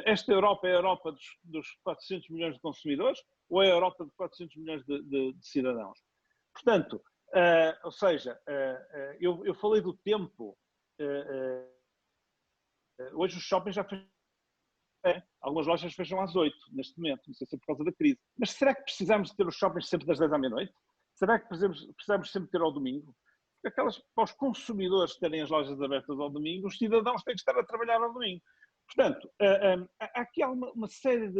Esta Europa é a Europa dos 400 milhões de consumidores ou é a Europa de 400 milhões de cidadãos? Portanto, ou seja, eu falei do tempo hoje os shoppings já fecham. Algumas lojas fecham às 8 neste momento, não sei se é por causa da crise. Mas será que precisamos de ter os shoppings sempre das 10 à meia-noite? Será que precisamos sempre ter ao domingo? Porque para os consumidores terem as lojas abertas ao domingo, os cidadãos têm que estar a trabalhar ao domingo. Portanto, há aqui uma série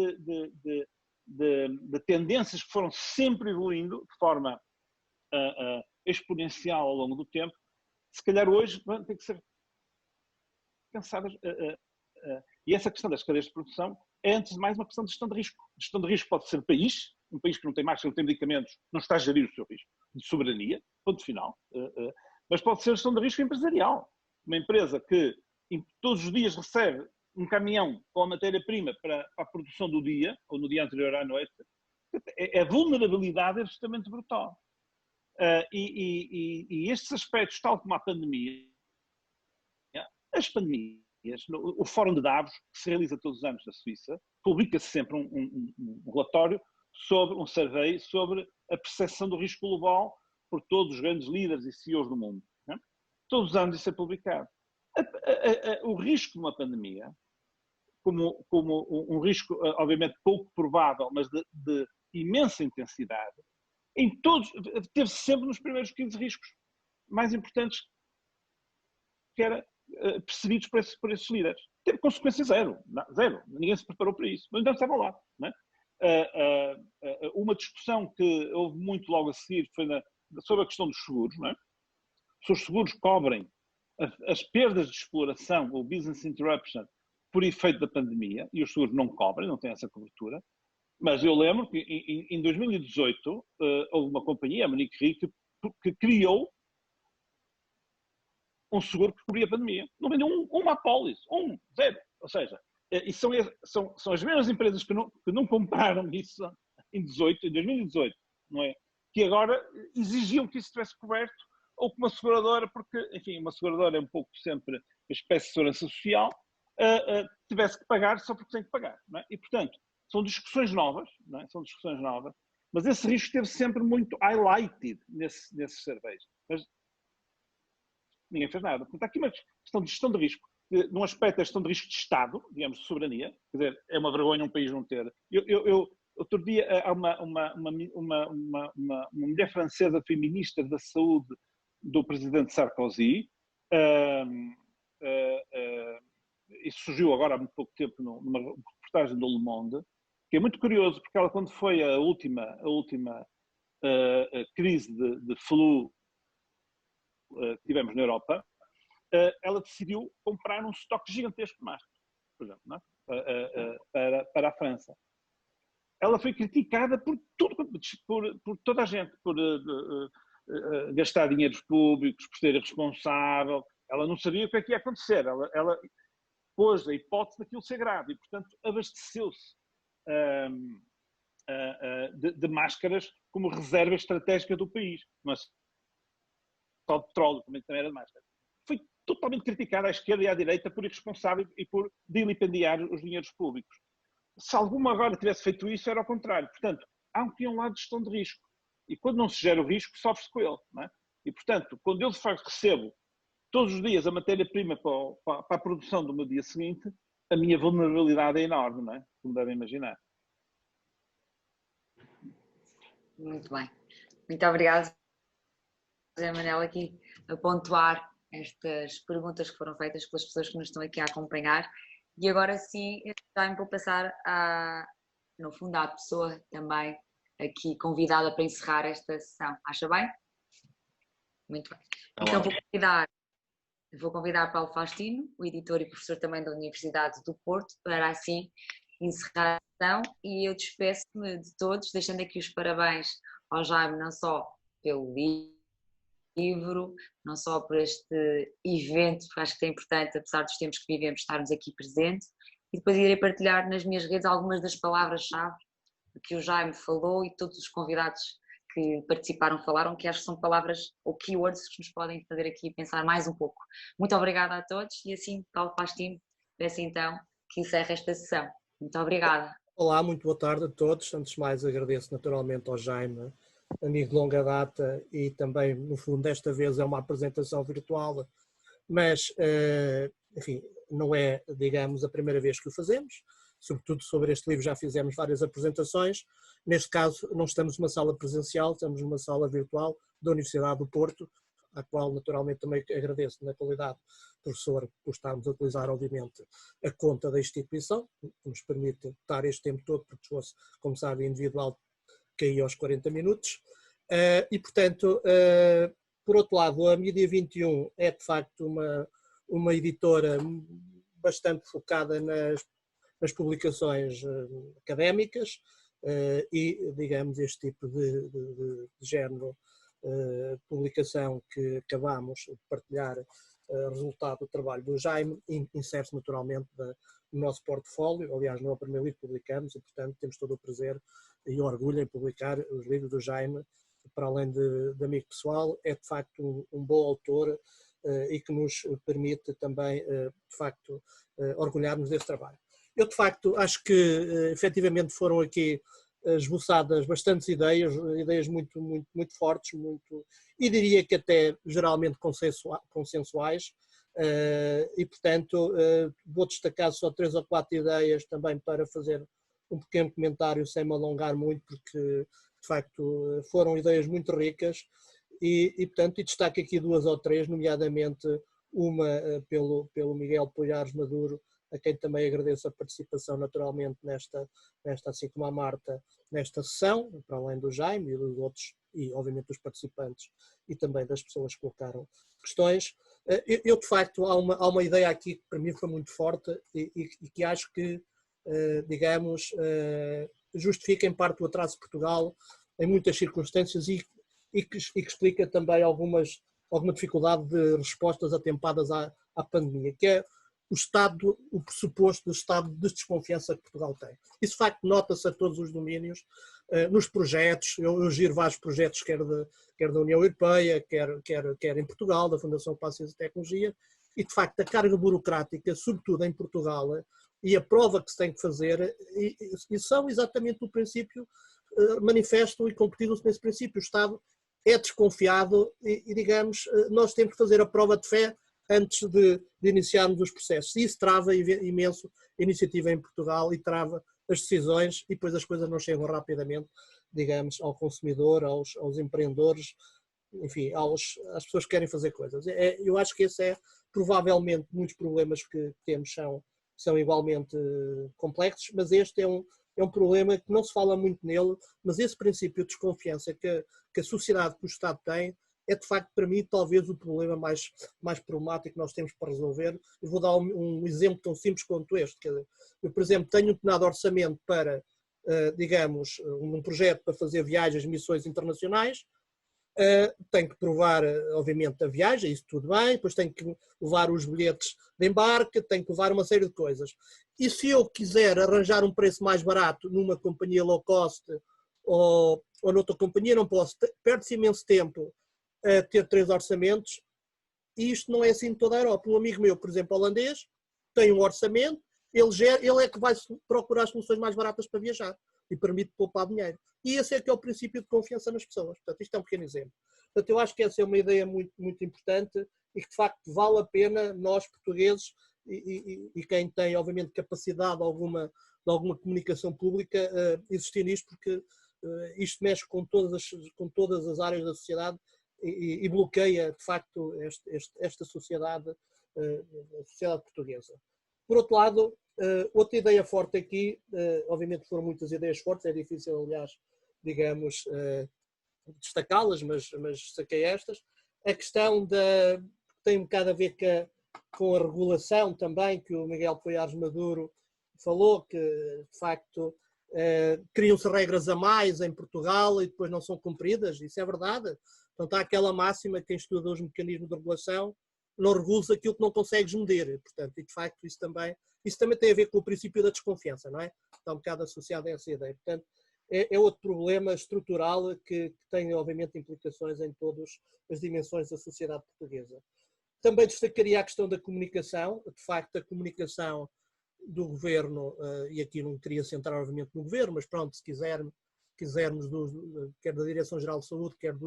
de tendências que foram sempre evoluindo de forma exponencial ao longo do tempo. Se calhar hoje vão ter que ser pensadas. E essa questão das cadeias de produção é, antes de mais, uma questão de gestão de risco. A gestão de risco pode ser um país que não tem máscara, não tem medicamentos, não está a gerir o seu risco de soberania, ponto final. Mas pode ser gestão de risco empresarial. Uma empresa que todos os dias recebe um caminhão com a matéria-prima para a produção do dia, ou no dia anterior à noite, a vulnerabilidade é absolutamente brutal. E estes aspectos, tal como a pandemia, as pandemias, o Fórum de Davos, que se realiza todos os anos na Suíça, publica-se sempre um relatório sobre um survey sobre a percepção do risco global por todos os grandes líderes e CEOs do mundo. Não é? Todos os anos isso é publicado. O risco de uma pandemia, como um risco, obviamente, pouco provável, mas de imensa intensidade, teve-se sempre nos primeiros 15 riscos mais importantes que era percebidos por esses líderes. Teve consequência zero. Ninguém se preparou para isso. Mas então estavam lá. Não é? Uma discussão que houve muito logo a seguir foi sobre a questão dos seguros. Não é? Se os seguros cobrem as perdas de exploração, ou business interruption, por efeito da pandemia, e os seguros não cobrem, não têm essa cobertura. Mas eu lembro que em 2018 houve uma companhia, a Munich Re, que criou um seguro que cobria a pandemia. Não vendeu uma apólice, zero. Ou seja, e são as mesmas empresas que não compraram isso em 2018, não é? Que agora exigiam que isso estivesse coberto, ou que uma seguradora, porque, enfim, uma seguradora é um pouco sempre uma espécie de segurança social, tivesse que pagar só porque tem que pagar. Não é? E, portanto, são discussões novas, não é? São discussões novas, mas esse risco esteve sempre muito highlighted nesses surveys. Mas ninguém fez nada. Portanto, há aqui uma questão de gestão de risco. Num aspecto, a gestão de risco de Estado, digamos, de soberania, quer dizer, é uma vergonha um país não ter. Outro dia, há uma mulher francesa feminista da saúde do presidente Sarkozy, isso surgiu agora há muito pouco tempo numa reportagem do Le Monde, que é muito curioso, porque ela, quando foi a última crise de flu que tivemos na Europa, ela decidiu comprar um estoque gigantesco de máscaras, por exemplo, não é? para a França. Ela foi criticada por toda a gente, por gastar dinheiros públicos, por ser irresponsável. Ela não sabia o que é que ia acontecer. Ela pôs a hipótese daquilo ser grave e, portanto, abasteceu-se de máscaras como reserva estratégica do país. Não é só de petróleo, também era de máscaras. Foi totalmente criticada à esquerda e à direita por irresponsável e por dilipendiar os dinheiros públicos. Se alguma agora tivesse feito isso, era ao contrário. Portanto, há um lado de gestão de risco. E quando não se gera o risco, sofre-se com ele. Não é? E, portanto, quando eu recebo todos os dias a matéria-prima para a produção do meu dia seguinte, a minha vulnerabilidade é enorme, não é? Como devem imaginar. Muito bem. Muito obrigada, José Manuel, aqui a pontuar estas perguntas que foram feitas pelas pessoas que nos estão aqui a acompanhar. E agora sim, já vou passar no fundo, à pessoa também aqui convidada para encerrar esta sessão. Acha bem? Muito bem. Então vou convidar Paulo Faustino, o editor e professor também da Universidade do Porto, para assim encerrar a sessão, e eu despeço-me de todos, deixando aqui os parabéns ao Jaime, não só pelo livro, não só por este evento, que acho que é importante, apesar dos tempos que vivemos, estarmos aqui presentes, e depois irei partilhar nas minhas redes algumas das palavras-chave que o Jaime falou e todos os convidados que participaram falaram, que acho que são palavras ou keywords que nos podem fazer aqui pensar mais um pouco. Muito obrigada a todos, e assim, Paulo Faustino, peço então que encerre esta sessão. Muito obrigada. Olá, muito boa tarde a todos. Antes de mais, agradeço naturalmente ao Jaime, amigo de longa data, e também, no fundo, desta vez é uma apresentação virtual, mas, enfim, não é, digamos, a primeira vez que o fazemos. Sobretudo sobre este livro já fizemos várias apresentações. Neste caso, não estamos numa sala presencial, estamos numa sala virtual da Universidade do Porto, à qual naturalmente também agradeço na qualidade de professor por estarmos a utilizar, obviamente, a conta da instituição, que nos permite estar este tempo todo, porque se fosse, como sabe, individual, caía aos 40 minutos. E, portanto, por outro lado, a Mídia 21 é, de facto, uma editora bastante focada nas publicações académicas e, digamos, este tipo de género de publicação que acabamos de partilhar, resultado do trabalho do Jaime, insere-se naturalmente no nosso portfólio. Aliás, não é o primeiro livro que publicamos e, portanto, temos todo o prazer e orgulho em publicar os livros do Jaime. Para além de amigo pessoal, é de facto um bom autor e que nos permite também, de facto, orgulhar-nos desse trabalho. Eu, de facto, acho que efetivamente foram aqui esboçadas bastantes ideias muito, muito, muito fortes, e diria que até geralmente consensuais, e, portanto, vou destacar só 3 ou 4 ideias também para fazer um pequeno comentário sem me alongar muito, porque, de facto, foram ideias muito ricas e portanto, destaco aqui 2 ou 3, nomeadamente uma pelo Miguel Poiares Maduro, a quem também agradeço a participação naturalmente nesta, assim como a Marta, nesta sessão, para além do Jaime e dos outros, e obviamente dos participantes e também das pessoas que colocaram questões. Eu de facto, há uma ideia aqui que para mim foi muito forte e que acho que, digamos, justifica em parte o atraso de Portugal em muitas circunstâncias e que explica também alguma dificuldade de respostas atempadas à pandemia, que é o pressuposto do estado de desconfiança que Portugal tem. Isso, de facto, nota-se a todos os domínios, nos projetos. Eu giro vários projetos, quer da União Europeia, quer em Portugal, da Fundação para a Ciência e Tecnologia, e, de facto, a carga burocrática, sobretudo em Portugal, e a prova que se tem que fazer, e são exatamente o princípio, manifestam e concretizam-se nesse princípio. O Estado é desconfiado e, digamos, nós temos que fazer a prova de fé antes de iniciarmos os processos. E isso trava imenso a iniciativa em Portugal e trava as decisões e depois as coisas não chegam rapidamente, digamos, ao consumidor, aos empreendedores, enfim, às pessoas que querem fazer coisas. Eu acho que esse é, provavelmente, muitos problemas que temos são igualmente complexos, mas este é um problema que não se fala muito nele, mas esse princípio de desconfiança que a sociedade, que o Estado tem, é de facto para mim talvez o problema mais problemático que nós temos para resolver. Eu vou dar um exemplo tão simples quanto este. Eu, por exemplo, tenho um determinado orçamento para, digamos, um projeto para fazer viagens, missões internacionais, tenho que provar, obviamente, a viagem, isso tudo bem, depois tenho que levar os bilhetes de embarque, tenho que levar uma série de coisas. E se eu quiser arranjar um preço mais barato numa companhia low cost ou noutra companhia, não posso. Perde-se imenso tempo a ter 3 orçamentos e isto não é assim em toda a Europa. Um amigo meu, por exemplo, holandês, tem um orçamento, ele é que vai procurar soluções mais baratas para viajar e permite poupar dinheiro. E esse é que é o princípio de confiança nas pessoas. Portanto, isto é um pequeno exemplo. Portanto, eu acho que essa é uma ideia muito, muito importante e que, de facto, vale a pena nós, portugueses, e quem tem, obviamente, capacidade de alguma comunicação pública, existir nisto, porque isto mexe com todas as áreas da sociedade e bloqueia, de facto, esta sociedade, a sociedade portuguesa. Por outro lado, outra ideia forte aqui, obviamente foram muitas ideias fortes, é difícil, aliás, digamos, destacá-las, mas saquei estas. A questão tem um bocado a ver com a regulação também, que o Miguel Poiares Maduro falou, que de facto criam-se regras a mais em Portugal e depois não são cumpridas, isso é verdade. Portanto, há aquela máxima que quem estuda os mecanismos de regulação não regula aquilo que não consegues medir. Portanto, e de facto isso também tem a ver com o princípio da desconfiança, não é? Está um bocado associado a essa ideia. Portanto, é outro problema estrutural que tem, obviamente, implicações em todas as dimensões da sociedade portuguesa. Também destacaria a questão da comunicação. De facto, a comunicação do governo, e aqui não queria centrar, obviamente, no governo, mas pronto, se quisermos, quer da Direção-Geral de Saúde, quer de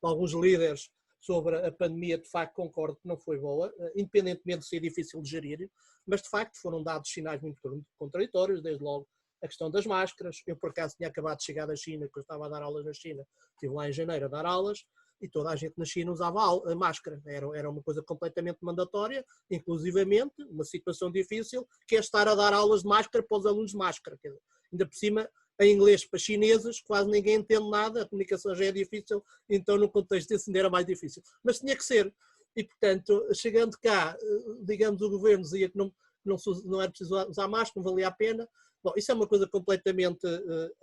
alguns líderes sobre a pandemia, de facto concordo que não foi boa, independentemente de ser difícil de gerir, mas de facto foram dados sinais muito contraditórios, desde logo a questão das máscaras. Eu por acaso tinha acabado de chegar da China, que eu estava a dar aulas na China, estive lá em janeiro a dar aulas, e toda a gente na China usava a máscara, era uma coisa completamente mandatória, inclusivamente uma situação difícil, que é estar a dar aulas de máscara para os alunos de máscara, quer dizer, ainda por cima em inglês para chineses, quase ninguém entende nada, a comunicação já é difícil, então no contexto desse ainda era mais difícil. Mas tinha que ser. E, portanto, chegando cá, digamos, o governo dizia que não era preciso usar máscara, não valia a pena. Bom, isso é uma coisa completamente...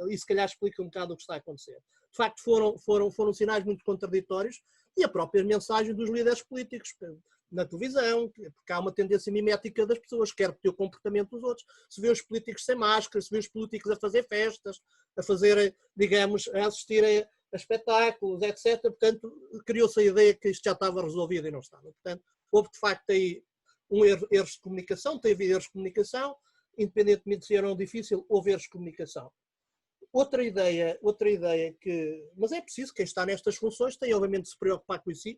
e se calhar explica um bocado o que está a acontecer. De facto, foram sinais muito contraditórios e a própria mensagem dos líderes políticos na televisão, porque há uma tendência mimética das pessoas, quer repetir o comportamento dos outros. Se vê os políticos sem máscara, se vê os políticos a fazer festas, a fazer, digamos, a assistir a espetáculos, etc. Portanto, criou-se a ideia que isto já estava resolvido e não estava. Portanto, houve de facto aí erros de comunicação, teve erros de comunicação, independentemente de ser ou não difícil, houve erros de comunicação. Outra ideia que... Mas é preciso, quem está nestas funções tem obviamente de se preocupar com isso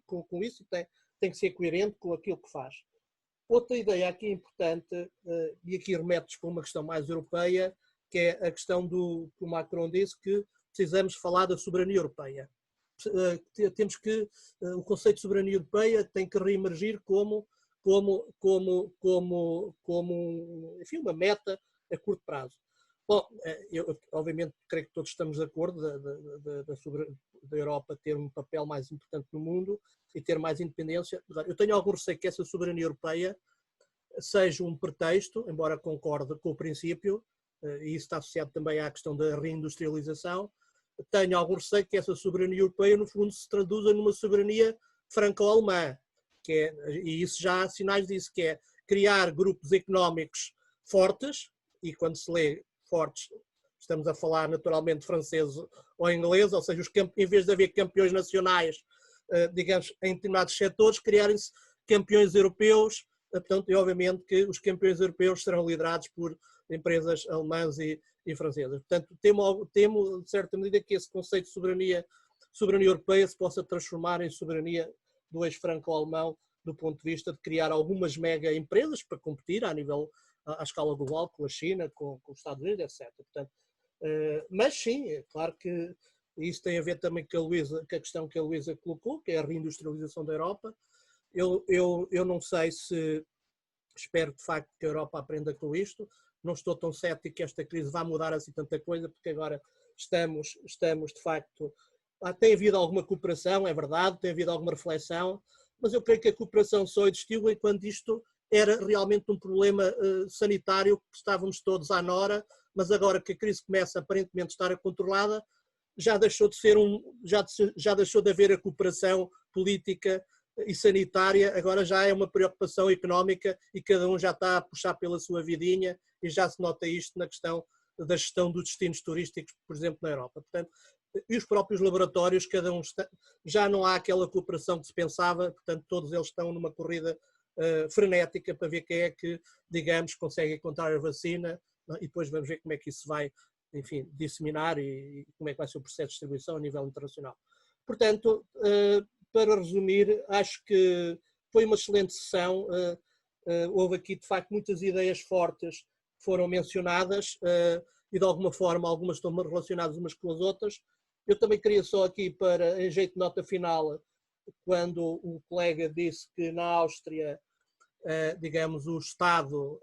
e tem que ser coerente com aquilo que faz. Outra ideia aqui importante, e aqui remete-nos para uma questão mais europeia, que é a questão do que o Macron disse, que precisamos falar da soberania europeia. Temos que... O conceito de soberania europeia tem que reemergir como enfim, uma meta a curto prazo. Bom, eu obviamente creio que todos estamos de acordo da Europa ter um papel mais importante no mundo e ter mais independência. Eu tenho algum receio que essa soberania europeia seja um pretexto, embora concorde com o princípio, e isso está associado também à questão da reindustrialização. Tenho algum receio que essa soberania europeia, no fundo, se traduza numa soberania franco-alemã, e isso já há sinais disso, que é criar grupos económicos fortes, e quando se lê fortes, estamos a falar naturalmente francês ou inglês, ou seja, em vez de haver campeões nacionais, digamos, em determinados setores, criarem-se campeões europeus, portanto, e obviamente que os campeões europeus serão liderados por empresas alemãs e francesas. Portanto, temo, de certa medida, que esse conceito de soberania europeia se possa transformar em soberania do eixo franco-alemão, do ponto de vista de criar algumas mega empresas para competir à escala global com a China, com os Estados Unidos, etc. Portanto, mas sim, é claro que isso tem a ver também com a questão que a Luísa colocou, que é a reindustrialização da Europa. Eu não sei se... Espero de facto que a Europa aprenda com isto. Não estou tão cético que esta crise vá mudar assim tanta coisa, porque agora estamos de facto... Tem havido alguma cooperação, é verdade, tem havido alguma reflexão, mas eu creio que a cooperação só existiu enquanto isto era realmente um problema sanitário que estávamos todos à nora, mas agora que a crise começa aparentemente a estar controlada, já deixou de haver a cooperação política e sanitária, agora já é uma preocupação económica e cada um já está a puxar pela sua vidinha e já se nota isto na questão da gestão dos destinos turísticos, por exemplo, na Europa. Portanto, e os próprios laboratórios, cada um já não há aquela cooperação que se pensava, portanto todos eles estão numa corrida frenética para ver quem é que, digamos, consegue encontrar a vacina, e depois vamos ver como é que isso vai, enfim, disseminar e como é que vai ser o processo de distribuição a nível internacional. Portanto, para resumir, acho que foi uma excelente sessão, houve aqui de facto muitas ideias fortes que foram mencionadas e de alguma forma algumas estão relacionadas umas com as outras. Eu também queria só aqui, em jeito de nota final, quando o colega disse que na Áustria, digamos, o Estado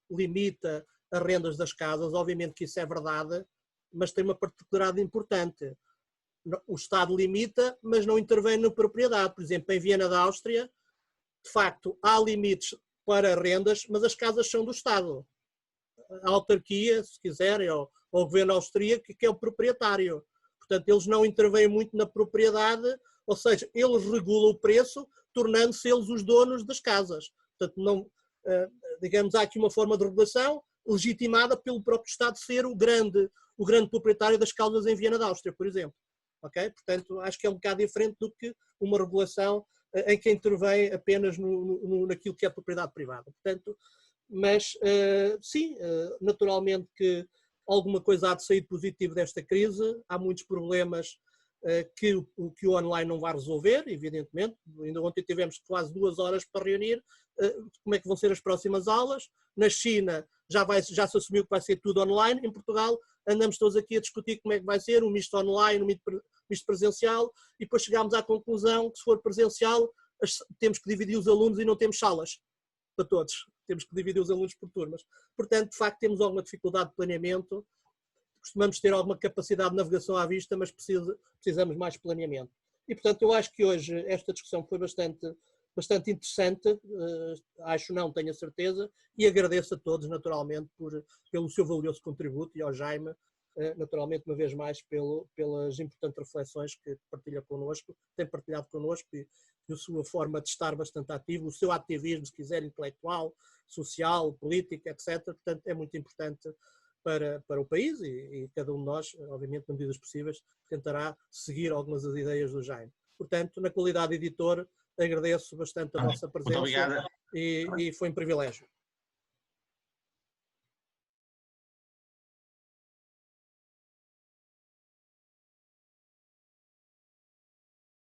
limita as rendas das casas, obviamente que isso é verdade, mas tem uma particularidade importante. O Estado limita, mas não intervém na propriedade. Por exemplo, em Viena da Áustria, de facto, há limites para rendas, mas as casas são do Estado. A autarquia, se quiserem, ou o governo austríaco, que é o proprietário. Portanto, eles não intervêm muito na propriedade, ou seja, eles regulam o preço, tornando-se eles os donos das casas. Portanto, não, digamos, há aqui uma forma de regulação legitimada pelo próprio Estado ser o grande proprietário das casas em Viena da Áustria, por exemplo. Okay? Portanto, acho que é um bocado diferente do que uma regulação em que intervém apenas naquilo que é propriedade privada. Portanto, mas, sim, naturalmente que alguma coisa há de sair positivo desta crise, há muitos problemas que o online não vai resolver, evidentemente. Ainda ontem tivemos quase 2 horas para reunir como é que vão ser as próximas aulas. Na China já se assumiu que vai ser tudo online. Em Portugal andamos todos aqui a discutir como é que vai ser, um misto online, um misto presencial, e depois chegámos à conclusão que se for presencial temos que dividir os alunos e não temos salas para todos. Temos que dividir os alunos por turmas. Portanto, de facto, temos alguma dificuldade de planeamento. Costumamos ter alguma capacidade de navegação à vista, mas precisamos mais planeamento. E, portanto, eu acho que hoje esta discussão foi bastante interessante, acho não, tenho a certeza, e agradeço a todos, naturalmente, pelo seu valioso contributo, e ao Jaime, naturalmente, uma vez mais, pelas importantes reflexões que tem partilhado connosco, e a sua forma de estar bastante ativo, o seu ativismo, se quiser, intelectual, social, político, etc. Portanto, é muito importante para o país, e cada um de nós, obviamente, na medida dos possíveis, tentará seguir algumas das ideias do Jaime. Portanto, na qualidade de editor, agradeço bastante a vossa presença e foi um privilégio.